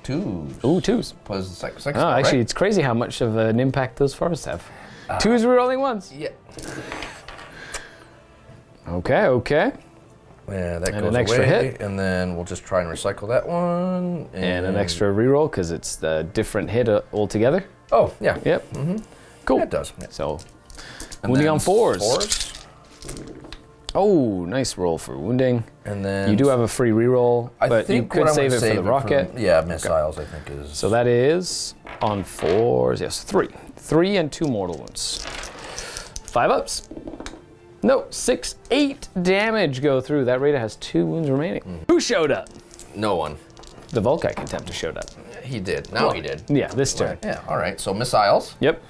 2s. Ooh, 2s. Plus 6. Oh, actually, right? it's crazy how much of an impact those forests have. 2s rerolling 1s. Yeah. Okay. Yeah, that And goes an extra away, hit. and then we'll just try and recycle that one. And an extra reroll because it's a different hit altogether. Oh, yeah. Yep. Cool. Yeah, it does. Yeah. So, And wounding then on 4s. 4s. Oh, nice roll for wounding. And then You do have a free reroll, I but you think could what I'm save gonna it for the rocket. missiles, I think is. So that is on 4s. Yes, 3. 3 and 2 mortal wounds. 5 ups. No, 6, 8 damage go through. That raider has 2 wounds remaining. Who showed up? No one. The Volkite Contemptor showed up. He did. Now he did. Yeah, this turn. Yeah, all right. So missiles. Yep,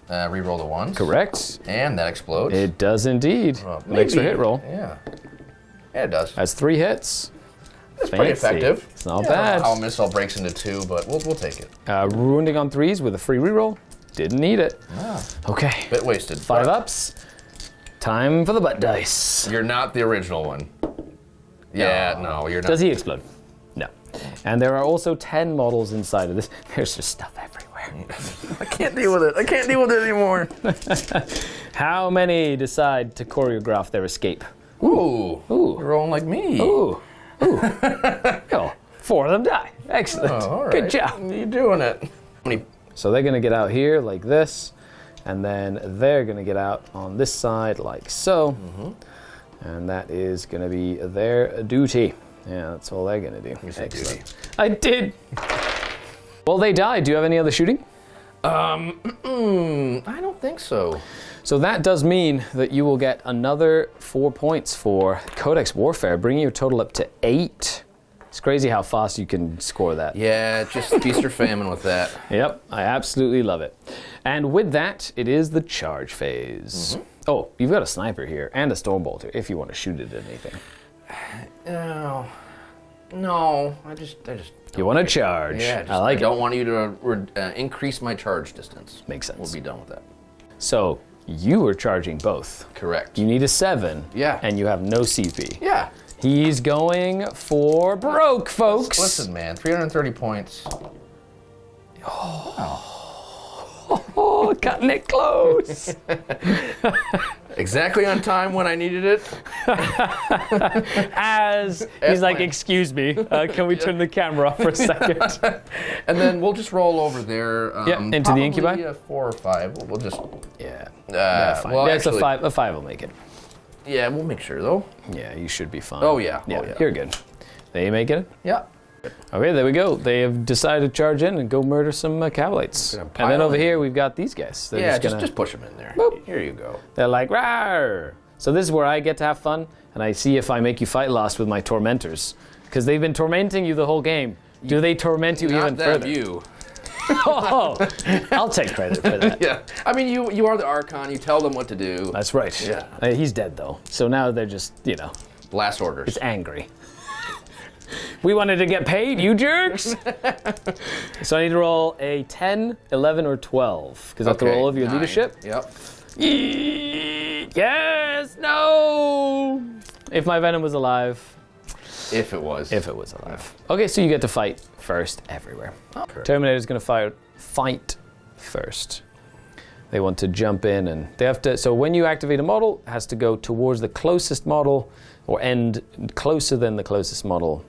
Reroll the 1s. correct. And that explodes. It does indeed. An extra hit roll. Yeah. Yeah, it does. Has 3 hits. It's pretty fancy. effective. It's not I don't bad. know how a missile breaks into 2, but we'll take it. Wounding on 3s with a free reroll. Didn't need it. Okay. Bit wasted. 5 but ups. Time for the butt dice. You're not the original one. Yeah, no, you're not. Does he explode? No. And there are also 10 models inside of this. There's just stuff everywhere. I can't deal with it. I can't deal with it anymore. How many decide to choreograph their escape? Ooh. You're rolling like me. Ooh. Oh, 4 of them die. Excellent. Oh, all right. Good job. You're doing it. How many? So they're going to get out here like this, and then they're going to get out on this side like so. And that is going to be their duty. Yeah, that's all they're going to do. You said duty. I did. Well, they died. Do you have any other shooting? I don't think so. So that does mean that you will get another 4 points for Codex Warfare, bringing your total up to 8. It's crazy how fast you can score that. Yeah, just feast or famine with that. Yep, I absolutely love it. And with that, it is the charge phase. Oh, you've got a sniper here and a stormbolter if you want to shoot it at anything. No, I just. You want to charge? Yeah, I like I don't want you to increase my charge distance. Makes sense. We'll be done with that. So you are charging both. Correct. You need a 7. Yeah. And you have no CP. Yeah. He's going for broke, folks. Listen, man, 330 points. Oh, cutting it close. Exactly on time when I needed it. As he's like, excuse me, can we turn the camera off for a second? And then we'll just roll over there. Into the incubi? 4 or 5. We'll just... Yeah. Fine. Well, it's actually, a 5 will make it. Yeah, we'll make sure, though. Yeah, you should be fine. Oh, yeah. You're good. They make it? Yeah. Okay, there we go. They have decided to charge in and go murder some Cavalites. And then over here, we've got these guys. They're just push them in there. Boop. Here you go. They're like, rawr! So this is where I get to have fun, and I see if I make you fight lost with my tormentors. Because they've been tormenting you the whole game. Do they torment you even further? You. Oh, I'll take credit for that. Yeah. I mean, you are the Archon. You tell them what to do. That's right. Yeah. He's dead, though. So now they're just, Last orders. it's angry. We wanted to get paid, you jerks! So I need to roll a 10, 11, or 12. Because I have to roll over your 9. leadership. Yep. Yes! No! If my venom was alive. If it was. If it was alive. Okay, so you get to fight first everywhere. Okay. Terminator's going to fight first. They want to jump in and they have to. So when you activate a model, it has to go towards the closest model or end closer than the closest model.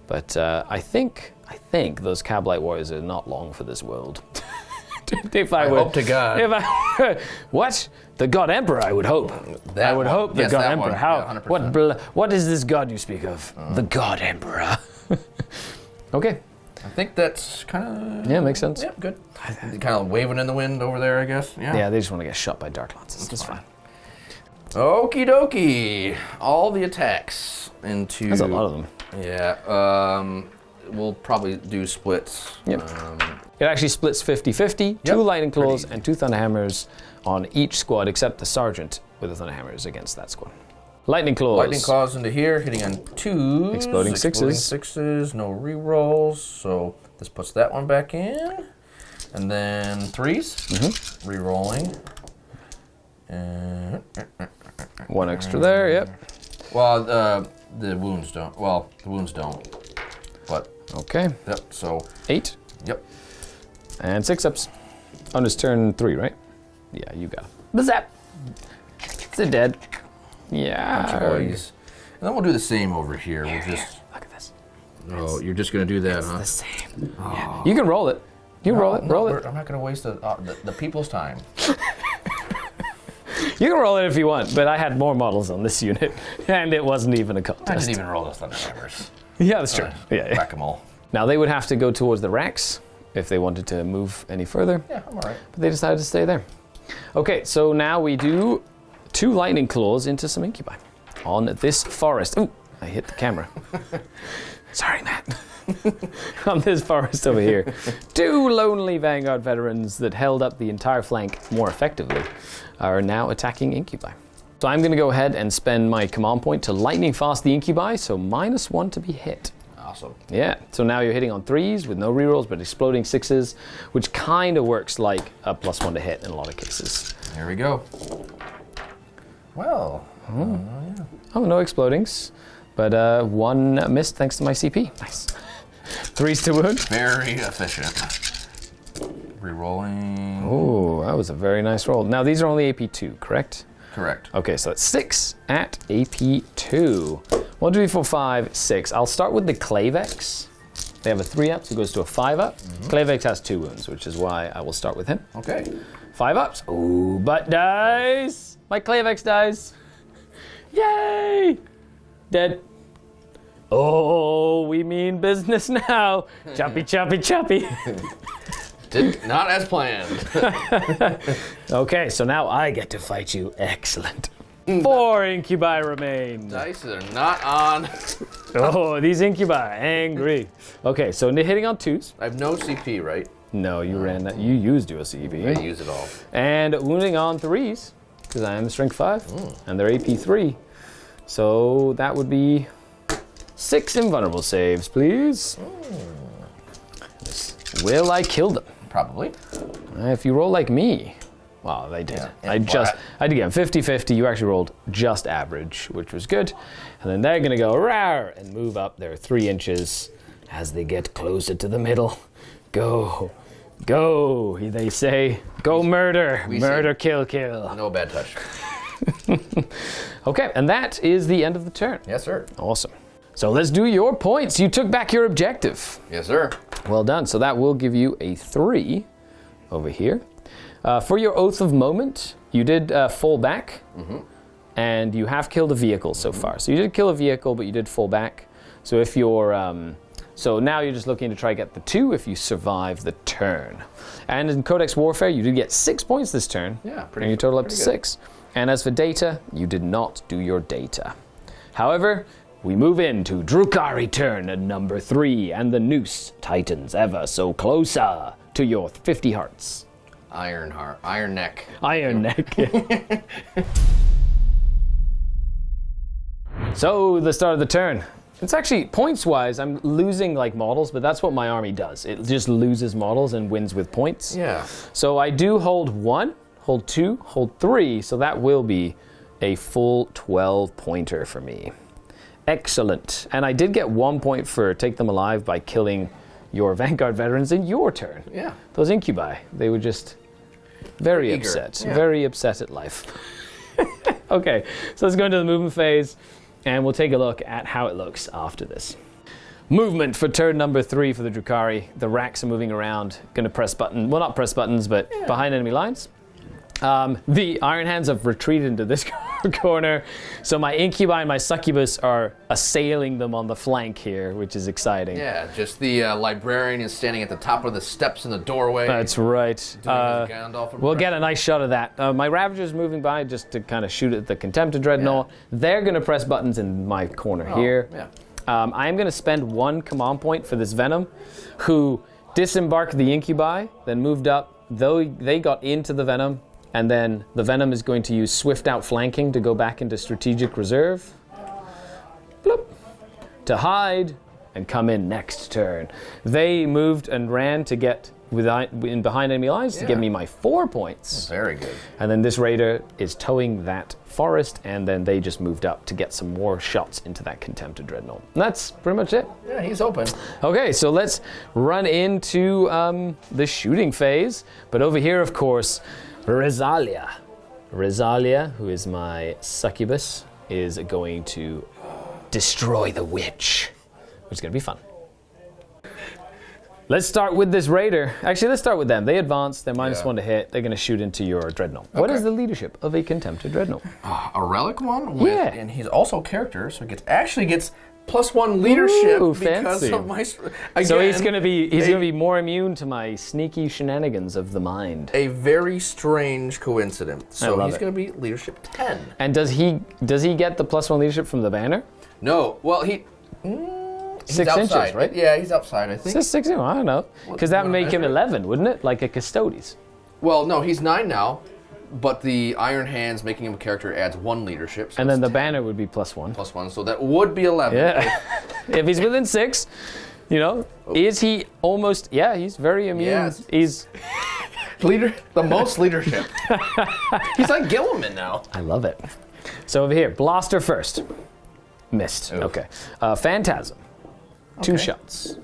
But I think those Cablite warriors are not long for this world. I hope to God. What? The God Emperor, I would hope. I would hope the God Emperor. How? Yeah, what is this God you speak of? The God Emperor. Okay. I think that's kind of... Yeah, makes sense. Yeah, good. Kind of waving in the wind over there, I guess. Yeah, they just want to get shot by Dark Lances. That's fine. Okie dokie. All the attacks into... That's a lot of them. Yeah. We'll probably do splits. Yep. It actually splits 50-50. 2 Lightning Claws and 2 Thunderhammers on each squad, except the Sergeant with the Thunderhammers against that squad. Lightning Claws. Lightning Claws into here, hitting on 2s. Exploding 6s. 6s, no rerolls. So this puts that one back in. And then 3s. Rerolling. And 1 extra there, yep. well, the wounds don't. Well, the wounds don't. But Okay. yep. So 8 yep. and 6 ups. On his turn 3, right? Yeah, you got it. Zap. They're dead. Yeah. Boys. And then we'll do the same over here. We'll just. Look at this. Oh, you're just gonna do that, huh? The same. Yeah. You can roll it. You roll it. Roll it. I'm not gonna waste the people's time. You can roll it if you want, but I had more models on this unit, and it wasn't even a I contest. didn't even roll the Thunderhammers. Yeah, that's true. Yeah. Whack 'em all. Now they would have to go towards the racks if they wanted to move any further, Yeah, I'm alright. but they decided to stay there. Okay, so now we do 2 Lightning Claws into some Incubi on this forest. Ooh, I hit the camera. Sorry, Matt. On this forest over here. 2 lonely Vanguard veterans that held up the entire flank more effectively are now attacking Incubi. So I'm going to go ahead and spend my command point to lightning fast the Incubi, so -1 to be hit. Awesome. Yeah, so now you're hitting on 3s with no rerolls, but exploding 6s, which kind of works like a +1 to hit in a lot of cases. There we go. Well. Oh, no explodings, but 1 missed thanks to my CP. Nice. 3s to wound. Very efficient. Rerolling. Oh, that was a very nice roll. Now these are only AP2, correct? Correct. Okay, so it's 6 at AP2. 1, 2, 3, 4, 5, 6. I'll start with the Clavex. They have a 3-up, so it goes to a 5-up. Clavex has 2 wounds, which is why I will start with him. Okay. 5 ups. Ooh, butt dies. My Clavex dies. Yay! Dead. Oh, we mean business now. Choppy, choppy, choppy. Not as planned. Okay, so now I get to fight you. Excellent. 4 Incubi remain. Dice are not on. Oh, these Incubi, angry. Okay, so hitting on 2s. I have no CP, right? No, you ran that. You used your CP. I use it all. And wounding on 3s, because I am strength 5, and they're AP 3. So that would be 6 invulnerable saves, please. Will I kill them? Probably. If you roll like me. Wow, they did. Yeah. I did again, 50-50. You actually rolled just average, which was good. And then they're going to go rawr and move up their 3 inches as they get closer to the middle. Go. Go, they say. Go murder. Murder, kill, kill. No bad touch. Okay, and that is the end of the turn. Yes, sir. Awesome. So let's do your points. You took back your objective. Yes, sir. Well done. So that will give you a 3 over here. For your Oath of Moment, you did fall back, and you have killed a vehicle so far. So you did kill a vehicle, but you did fall back. So if you're, so now you're just looking to try to get the 2 if you survive the turn. And in Codex Warfare, you did get 6 points this turn. Yeah, pretty. And you total up to good. 6. And as for data, you did not do your data. However, we move into Drukhari turn at number 3, and the noose tightens ever so closer to your 50 hearts. Iron heart, iron neck. Iron neck. So, the start of the turn. It's actually, points-wise, I'm losing like models, but that's what my army does. It just loses models and wins with points. Yeah. So I do hold 1, hold 2, hold 3, so that will be a full 12-pointer for me. Excellent. And I did get 1 point for Take Them Alive by killing your Vanguard veterans in your turn. Yeah. Those incubi, they were just very Eager. upset. Yeah. Very upset at life. Okay, so let's go into the movement phase, and we'll take a look at how it looks after this. Movement for turn number 3 for the Drukhari. The racks are moving around, going to press buttons. Well, not press buttons, but behind enemy lines. The Iron Hands have retreated into this corner, so my incubi and my succubus are assailing them on the flank here, which is exciting. Yeah, just the librarian is standing at the top of the steps in the doorway. That's right. doing his Gandalf We'll impression. get a nice shot of that. My Ravagers moving by just to kind of shoot at the Contempted Dreadnought. They're going to press buttons in my corner here. Yeah. I'm going to spend 1 command point for this Venom, who disembarked the incubi, then moved up, though they got into the Venom. And then the Venom is going to use Swift Outflanking to go back into Strategic Reserve. Bloop. To hide and come in next turn. They moved and ran to get in behind enemy lines to give me my 4 points. Very good. And then this Raider is towing that forest, and then they just moved up to get some more shots into that Contempted Dreadnought. And that's pretty much it. Yeah, he's open. Okay, so let's run into the shooting phase. But over here, of course, Rezalia, who is my succubus, is going to destroy the witch, which is going to be fun. Let's start with this Raider. Actually, let's start with them. They advance, they're -1 to hit, they're going to shoot into your Dreadnought. What is the leadership of a Contempted Dreadnought? A relic one? Yeah. And he's also a character, so he actually gets +1 leadership Ooh, because fancy. of my... Again, So he's going to be more immune to my sneaky shenanigans of the mind. a very strange coincidence. So love he's it. going to be leadership 10. And does he get the +1 leadership from the banner? No, well, he's 6 outside. inches, right? Yeah, he's outside, I think. Is this 6 inches? I don't know. Because that would make him 11, wouldn't it? Like a Custodes. Well, no, he's 9 now, but the Iron Hands making him a character adds 1 leadership. So And then it's the banner would be +1. +1, so that would be 11. Yeah. If he's within 6, you know, is he almost, yeah, he's very immune. Yes. He's, The most leadership. He's like Gilliman now. I love it. So over here, Blaster first. Missed. Oof. Okay. Phantasm. 2 shots.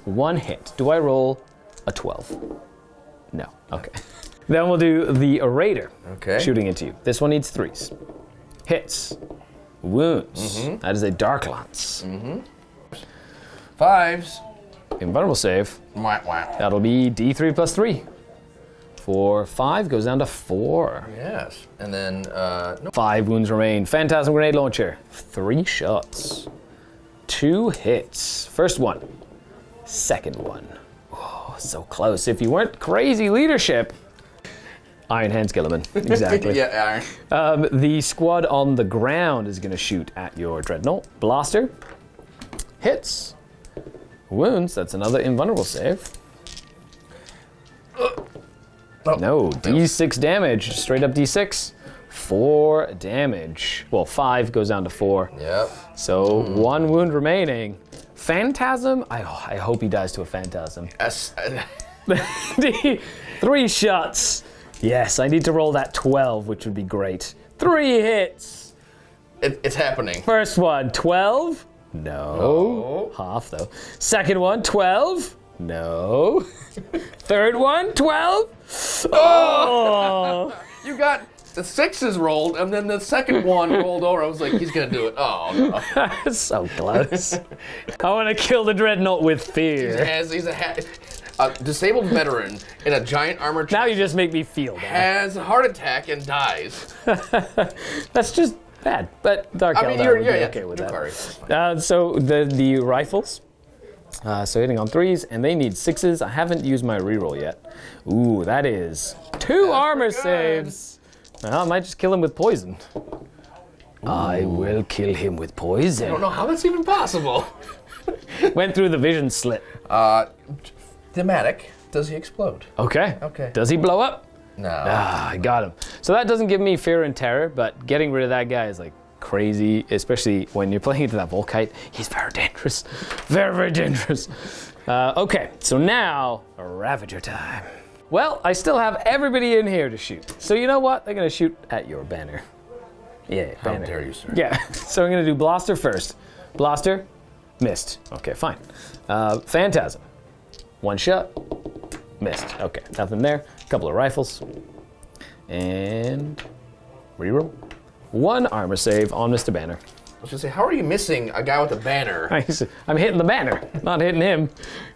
1 hit. Do I roll a 12? No. Okay. Then we'll do the Raider. Okay. Shooting into you. This one needs 3s. Hits. Wounds. That is a Dark Lance. 5s. Invulnerable save. Wah, wah. That'll be D3 plus 3. 4, 5 goes down to 4. Yes. And then, no. 5 wounds remain. Phantasm Grenade Launcher. 3 shots. 2 hits. First one. Second one. Oh, so close. If you weren't crazy leadership. Iron Hands Gilliman. Exactly. Yeah, Iron. The squad on the ground is going to shoot at your Dreadnought. Blaster. Hits. Wounds. That's another invulnerable save. No, D6 damage. Straight up D6. 4 damage. Well, 5 goes down to 4. Yep. So 1 wound remaining. Phantasm? I hope he dies to a Phantasm. Yes. 3 shots. Yes, I need to roll that 12, which would be great. 3 hits. It's happening. First one, 12. No. Half, though. Second one, 12. No. Third one, 12. Oh! You got the sixes rolled, and then the second one rolled over. I was like, he's gonna do it. Oh no. So close. I want to kill the dreadnought with fear. He's a disabled veteran in a giant armored Now chest, you just make me feel bad. has a heart attack and dies. That's just bad. But Dark I mean, Eldar you're would be yeah, okay with Drukhari, that. that's fine. So the rifles. So hitting on 3s, and they need 6s. I haven't used my reroll yet. Ooh, that is 2 armor pretty good. saves. Well, I might just kill him with poison. I will kill him with I poison. don't know how that's even possible. Went through the vision slit. Thematic. Does he explode? Okay. Okay. Does he blow up? No. Ah, I got him. So that doesn't give me fear and terror, but getting rid of that guy is like crazy, especially when you're playing into that Volkite. He's very dangerous. Very, very dangerous. Okay, so now, Ravager time. Well, I still have everybody in here to shoot. So you know what? They're gonna shoot at your banner. Yeah, How banner. dare you, sir? Yeah, so I'm gonna do Blaster first. Blaster, missed. Okay, fine. Phantasm, 1 shot, missed. Okay, nothing there. Couple of rifles. And reroll. 1 armor save on Mr. Banner. I was gonna say, how are you missing a guy with a banner? I'm hitting the banner, not hitting him.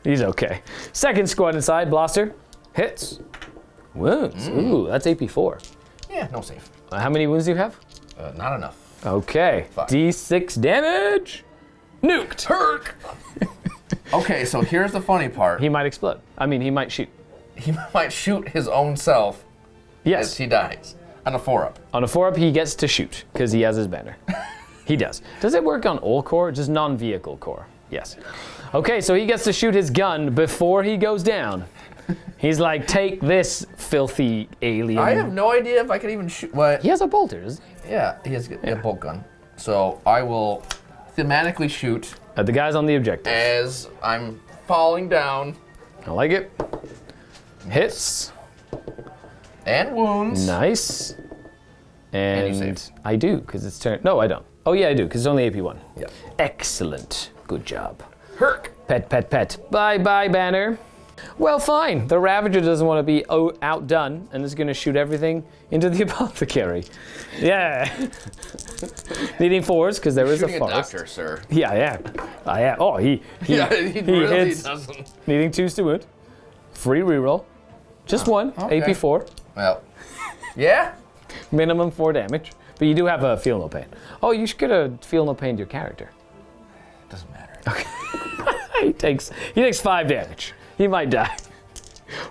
He's okay. Second squad inside, Blaster. Hits. Wounds. Ooh, that's AP4. Yeah, no save. How many wounds do you have? Not enough. Okay. 5. D6 damage. Nuked. Herc! Okay, so here's the funny part. He might explode. I mean, he might shoot. He might shoot his own self as Yes. he dies. On a 4-up. On a 4-up, he gets to shoot because he has his banner. He does. Does it work on all core? Just non-vehicle core? Yes. Okay, so he gets to shoot his gun before he goes down. He's like, take this, filthy alien. I have no idea if I can even shoot. What? He has a bolter, doesn't he? Yeah, he has a bolt gun. So I will thematically shoot The guy's on the objective. as I'm falling down. I like it. Hits. And wounds. Nice. And you And save. I do, because it's turn. No, I don't. Oh, yeah, I do, because it's only AP1. Yep. Excellent. Good job. Herc! Pet, pet, pet. Bye, bye, Banner. Well, fine. The Ravager doesn't want to be outdone and is going to shoot everything into the Apothecary. Yeah. Needing 4s, because there is a Shooting a forest. doctor, sir. Yeah, I am. I am. Oh, he Yeah, he really hits. doesn't. Needing 2s to wound. Free reroll. Just 1. okay. AP4. Well, yeah? Minimum 4 damage. But you do have a feel no pain. Oh, you should get a feel no pain to your character. Doesn't matter. He takes 5 damage. He might die.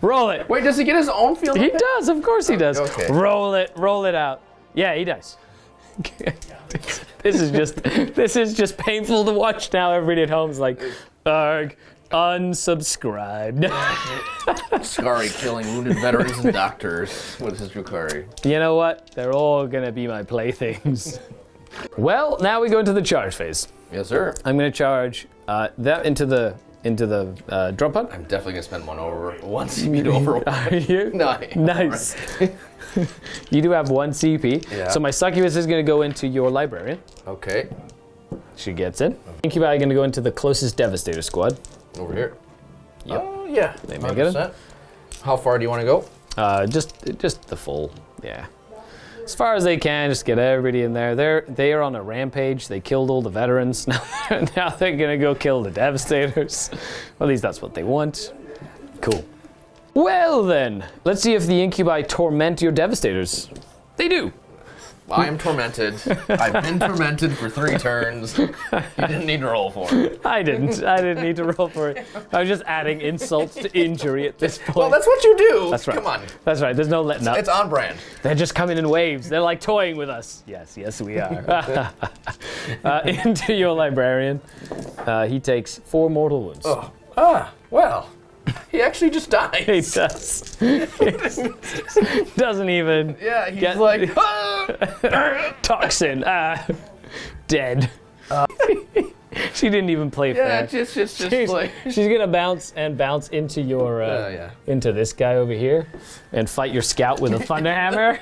Roll it. Wait, does he get his own feel? He does, of course he does. Okay. Roll it out. Yeah, he does. This is just painful to watch now. Everybody at home is like, arg, unsubscribed. Skari killing wounded veterans and doctors with his Drukhari. You know what? They're all gonna be my playthings. Well, now we go into the charge phase. Yes, sir. I'm gonna charge that into the drum pod. I'm definitely gonna spend one CP to over. Are you? No, I ain't. Nice. You do have 1 CP. Yeah. So my succubus is going to go into your librarian. Okay, She gets in. Incubi are going to go into the closest Devastator squad. over here. Yep. Oh yeah, They make it. 100%. How far do you want to go? Just the full, yeah. As far as they can, just get everybody in there. They are on a rampage. They killed all the veterans. Now they're going to go kill the Devastators. Well, at least that's what they want. Cool. Well then, let's see if the Incubi torment your Devastators. They do. I am tormented. I've been tormented for 3 turns. You didn't need to roll for it. I didn't need to roll for it. I was just adding insult to injury at this point. Well, that's what you do. That's right. Come on. That's right. There's no letting up. It's on brand. They're just coming in waves. They're like toying with us. Yes, we are. Into your librarian. He takes 4 mortal wounds. Oh. Well. He actually just dies. He does. Doesn't even Yeah, he's get like, toxin. Dead. She didn't even play yeah, fair. just She's, like. she's gonna bounce into your Yeah. into this guy over here and fight your scout with a thunderhammer.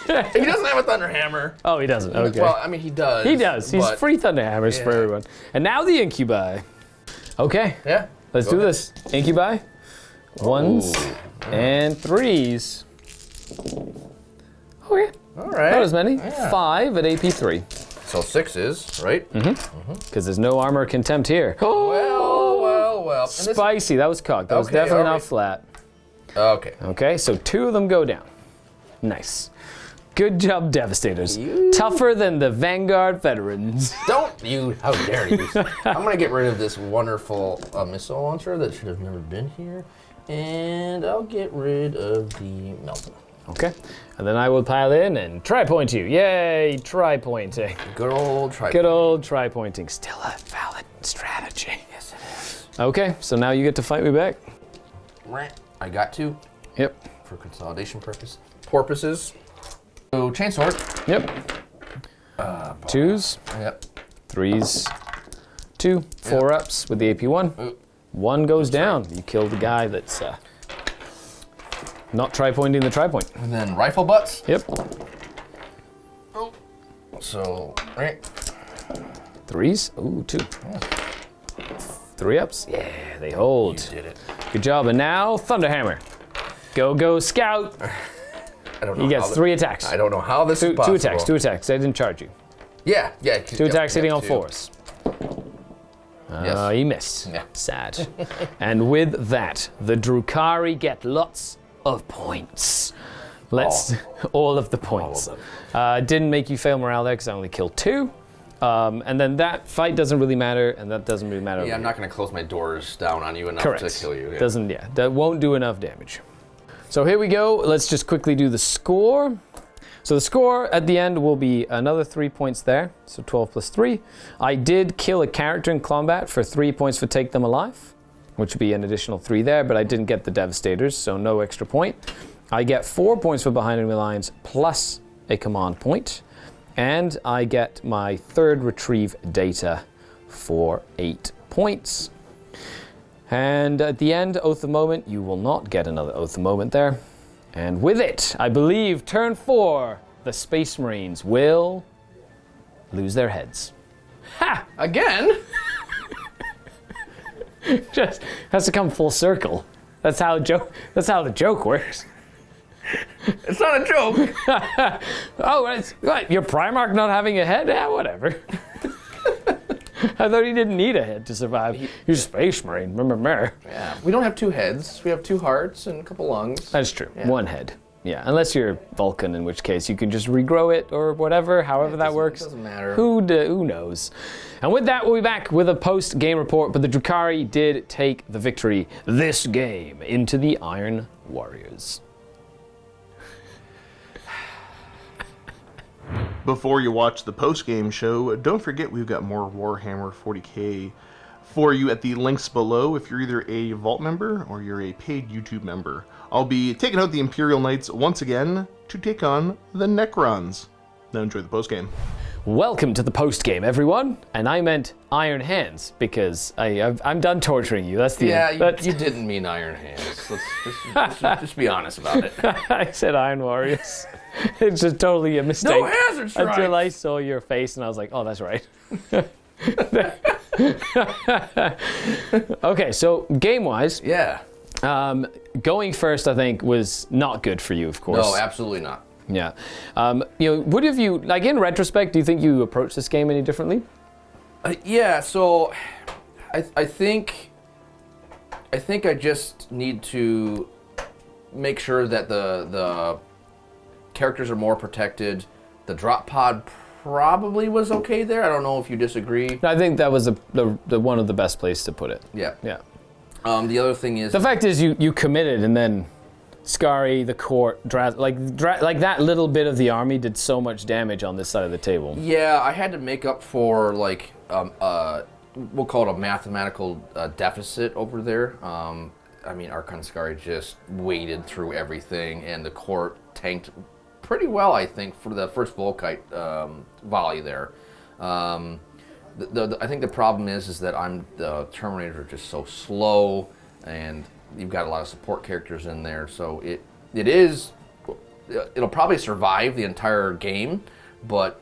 He doesn't have a thunderhammer. Oh, he doesn't. Okay. Well, I mean, he does. He does. He's but- free thunderhammers for Yeah. everyone. And now the incubi. Okay. Yeah. Let's Go do ahead. this. Incubi. 1s Ooh. and 3s. Okay. All right. Not as many. Yeah. 5 at AP 3. So 6 is, right? Because there's no armor contempt here. Well. Spicy. That was cocked. That was Okay, definitely all not right. flat. Okay. Okay, so 2 of them go down. Nice. Good job, Devastators. Tougher than the Vanguard Veterans. Don't you, how dare you. I'm going to get rid of this wonderful missile launcher that should have never been here. And I'll get rid of the Melton. Okay, and then I will pile in and tri-point you. Yay, tri-pointing. Good old try. Good old tri-pointing. Still a valid strategy. Yes, it is. Okay, so now you get to fight me back. I got to, Yep, for consolidation purposes. So, chainsword. yep. 2s, Yep. 3s, 2, 4 ups with the AP 1. 1 goes down. You kill the guy that's not tri-pointing the tri-point. And then rifle butts. Yep. So, right. 3s, ooh, 2. 3 ups, yeah, they hold. You did it. Good job, and now Thunderhammer. Go, Scout. I don't know. He gets how 3 attacks. I don't know how this is possible. 2 attacks. I didn't charge you. Yeah. 2 attacks hitting on 4s. Yes. He missed. Yeah. Sad. And with that, the Drukhari get lots of points. All of the points. All of Didn't make you fail morale there because I only killed 2. And then that fight doesn't really matter, and that doesn't really matter. Yeah, I'm not going to close my doors down on you enough Correct. to kill you. Yeah. That won't do enough damage. So here we go. Let's just quickly do the score. So the score at the end will be another 3 points there. So 12 plus 3. I did kill a character in combat for 3 points for Take Them Alive, which would be an additional 3 there, but I didn't get the Devastators, so no extra point. I get 4 points for Behind Enemy Lines plus a command point, and I get my 3rd retrieve data for 8 points. And at the end, Oath of Moment, you will not get another Oath of Moment there. And with it, I believe, turn 4, the Space Marines will lose their heads. Ha! Again? Just has to come full circle. That's how the joke works. It's not a joke. Oh, what? Your Primarch not having a head? Yeah, whatever. I thought he didn't need a head to survive. He's a Space Marine, remember? Yeah. We don't have 2 heads. We have 2 hearts and a couple lungs. That's true. Yeah. 1 head. Yeah, unless you're Vulcan, in which case you can just regrow it or whatever, however that works. It doesn't matter. Who knows? And with that, we'll be back with a post-game report, but the Drukhari did take the victory this game into the Iron Warriors. Before you watch the post-game show, don't forget we've got more Warhammer 40k for you at the links below if you're either a Vault member or you're a paid YouTube member. I'll be taking out the Imperial Knights once again to take on the Necrons. Now enjoy the post-game. Welcome to the post-game, everyone. And I meant Iron Hands, because I'm done torturing you. That's the Yeah, you didn't mean Iron Hands. Let's just be honest about it. I said Iron Warriors. It's just totally a mistake. No hazard strikes! Until I saw your face and I was like, oh, that's right. Okay, so game-wise, Yeah. going first, I think, was not good for you, of course. No, absolutely not. Yeah. What have you, like in retrospect, do you think you approached this game any differently? Yeah, so I think I just need to make sure that the characters are more protected. The drop pod probably was okay there. I don't know if you disagree. I think that was the one of the best places to put it. Yeah. Yeah. The other thing is... The fact is you committed and then Skari, the court, like that little bit of the army did so much damage on this side of the table. Yeah, I had to make up for, like, we'll call it a mathematical deficit over there. I mean, Archon Skari just waded through everything, and the court tanked pretty well, I think, for the first Volkite volley there. I think the problem is that the Terminators are just so slow, and you've got a lot of support characters in there, so it'll probably survive the entire game, but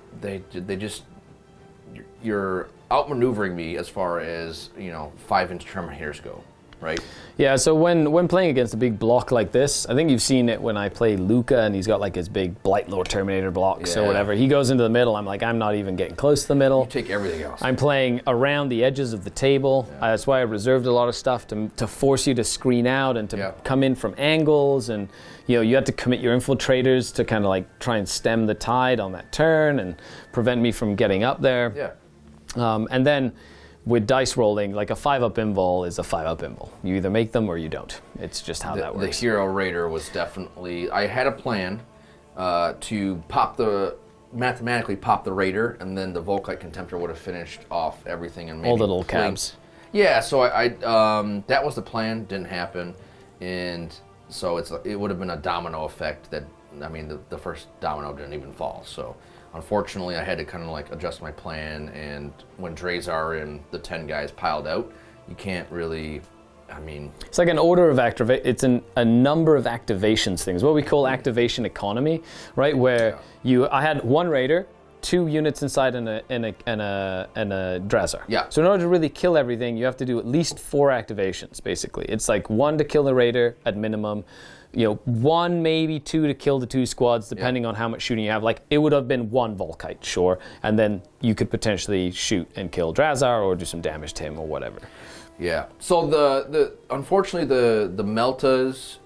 you're outmaneuvering me as far as 5-inch Terminators go. right? Yeah, so when playing against a big block like this, I think you've seen it when I play Luca and he's got like his big Blightlord Terminator blocks or whatever. He goes into the middle, I'm like, I'm not even getting close to the middle. You take everything else. I'm playing around the edges of the table. That's why I reserved a lot of stuff to force you to screen out and to come in from angles. And you had to commit your infiltrators to kind of like try and stem the tide on that turn and prevent me from getting up there. Yeah. And then with dice rolling, like a 5-up invul is a 5-up invul. You either make them or you don't. It's just how that works. The Hero Raider was definitely... I had a plan to mathematically pop the Raider, and then the Volkite Contemptor would have finished off everything and maybe... All the little cabs. Yeah, so I that was the plan. Didn't happen. And so it would have been a domino effect that... I mean, the first domino didn't even fall, so... Unfortunately, I had to kind of like adjust my plan, and when Drazar and the 10 guys piled out, you can't really, I mean... It's like an order of activation. It's a number of activations things, what we call activation economy, right? Where I had one Raider, 2 units inside and a Drazar. Yeah. So in order to really kill everything, you have to do at least 4 activations, basically. It's like 1 to kill the Raider at minimum, 1, maybe 2 to kill the 2 squads, depending on how much shooting you have. Like, it would have been 1 Volkite, sure, and then you could potentially shoot and kill Drazar or do some damage to him or whatever. Yeah. So unfortunately the Meltas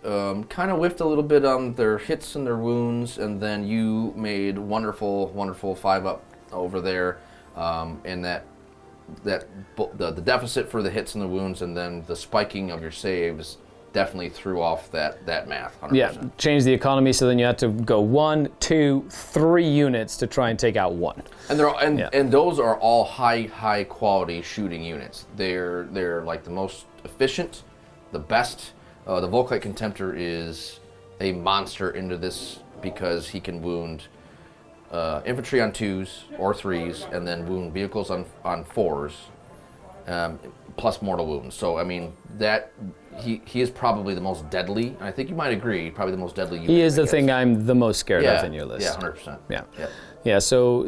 kind of whiffed a little bit on their hits and their wounds, and then you made wonderful 5-up over there, and the deficit for the hits and the wounds, and then the spiking of your saves definitely threw off that math. 100%. Yeah, change the economy, so then you had to go 1, 2, 3 units to try and take out 1. And those are all high quality shooting units. They're like the most efficient, the best. The Volkite Contemptor is a monster into this because he can wound infantry on 2s or 3s, and then wound vehicles on 4s, plus mortal wounds. So I mean that. He is probably the most deadly, and I think you might agree, probably the most deadly unit. He is the thing I'm the most scared of in your list. Yeah, 100%. Yeah, so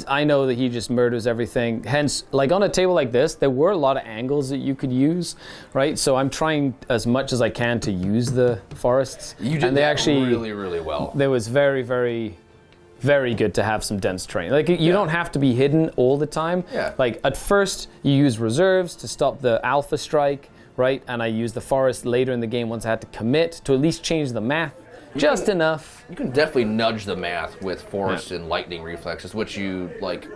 I know that he just murders everything. Hence, like on a table like this, there were a lot of angles that you could use, right? So I'm trying as much as I can to use the forests. You did really, really well. There was very, very, very good to have some dense terrain. Like you don't have to be hidden all the time. Yeah. Like at first, you use reserves to stop the alpha strike, right? And I used the forest later in the game once I had to commit to at least change the math just enough. You can definitely nudge the math with forest and lightning reflexes, which you like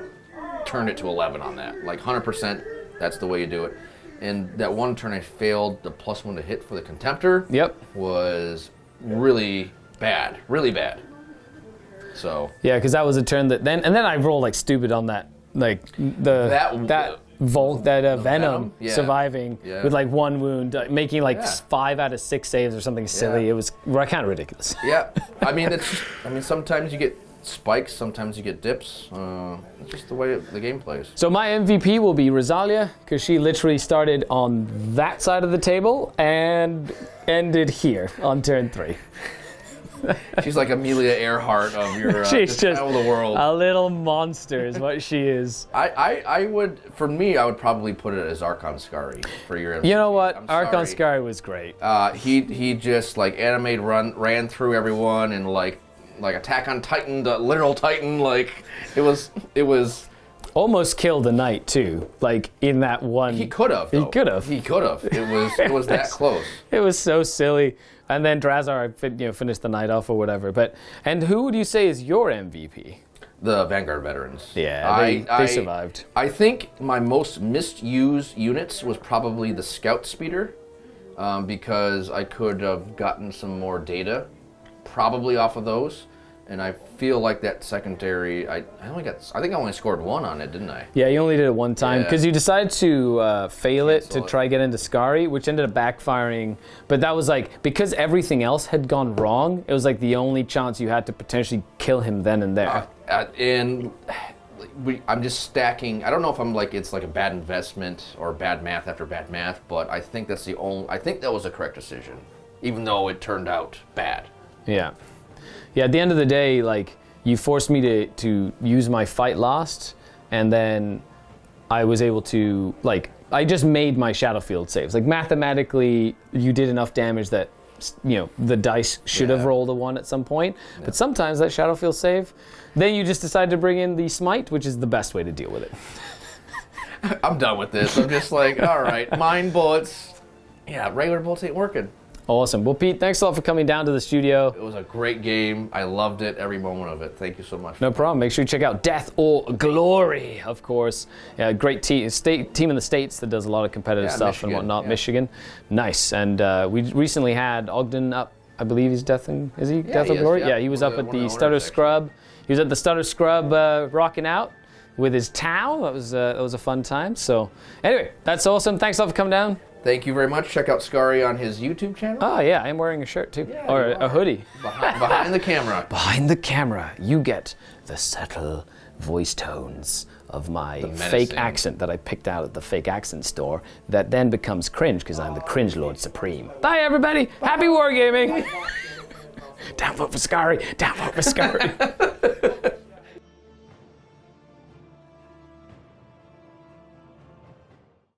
turned it to 11 on that. Like 100%, that's the way you do it. And that one turn I failed the +1 to hit for the Contemptor was really bad. So because that was a turn that then I rolled like stupid on that, like Venom surviving with like 1 wound, making like 5 out of 6 saves or something silly. It was kind of ridiculous. Yeah, I mean sometimes you get spikes, sometimes you get dips. It's just the way the game plays. So my MVP will be Rosalia, because she literally started on that side of the table and ended here on turn 3. She's like Amelia Earhart of your She's just of the world. A little monster is what she is. I would probably put it as Archon Skari for your MVP. You know what? Archon Skari was great. He just like ran through everyone and like Attack on Titan, the literal Titan, like it was almost killed the knight too. Like in that one. He could have. He could have. It was that close. It was so silly. And then Drazar, finished the night off or whatever. And who would you say is your MVP? The Vanguard veterans. Yeah, they survived. I think my most misused units was probably the Scout Speeder, because I could have gotten some more data, probably off of those. And I feel like that secondary, I think I only scored 1 on it, didn't I? Yeah, you only did it 1 time because you decided to fail it to try get into Skari, which ended up backfiring. But that was like, because everything else had gone wrong, it was like the only chance you had to potentially kill him then and there. I'm just stacking. I don't know if I'm like it's like a bad investment or bad math after bad math, but I think that's I think that was a correct decision, even though it turned out bad. Yeah. Yeah, at the end of the day, like, you forced me to use my fight last, and then I was able to, like, I just made my Shadowfield saves. Like mathematically, you did enough damage that the dice should have rolled a 1 at some point. Yeah. But sometimes that Shadowfield save, then you just decide to bring in the smite, which is the best way to deal with it. I'm done with this. I'm just like, all right, mine bullets. Yeah, regular bullets ain't working. Awesome. Well, Pete, thanks a lot for coming down to the studio. It was a great game. I loved it, every moment of it. Thank you so much. No problem. Make sure you check out Death or Glory, of course. Yeah, great team in the States that does a lot of competitive stuff Michigan, and whatnot. yeah. Michigan. Nice. And we recently had Ogden up. I believe he's Death or Glory? Yeah, he was up at the Stutter Scrub. He was at the Stutter Scrub rocking out with his Tau. That was a fun time. So anyway, that's awesome. Thanks a lot for coming down. Thank you very much. Check out Scary on his YouTube channel. Oh, yeah, I'm wearing a shirt, too. Yeah, or a hoodie. Behind the camera. Behind the camera, you get the subtle voice tones of my fake accent that I picked out at the fake accent store that then becomes cringe because I'm the cringe lord supreme. Bye, everybody. Happy wargaming. Down vote for Scary. Down vote for Scary.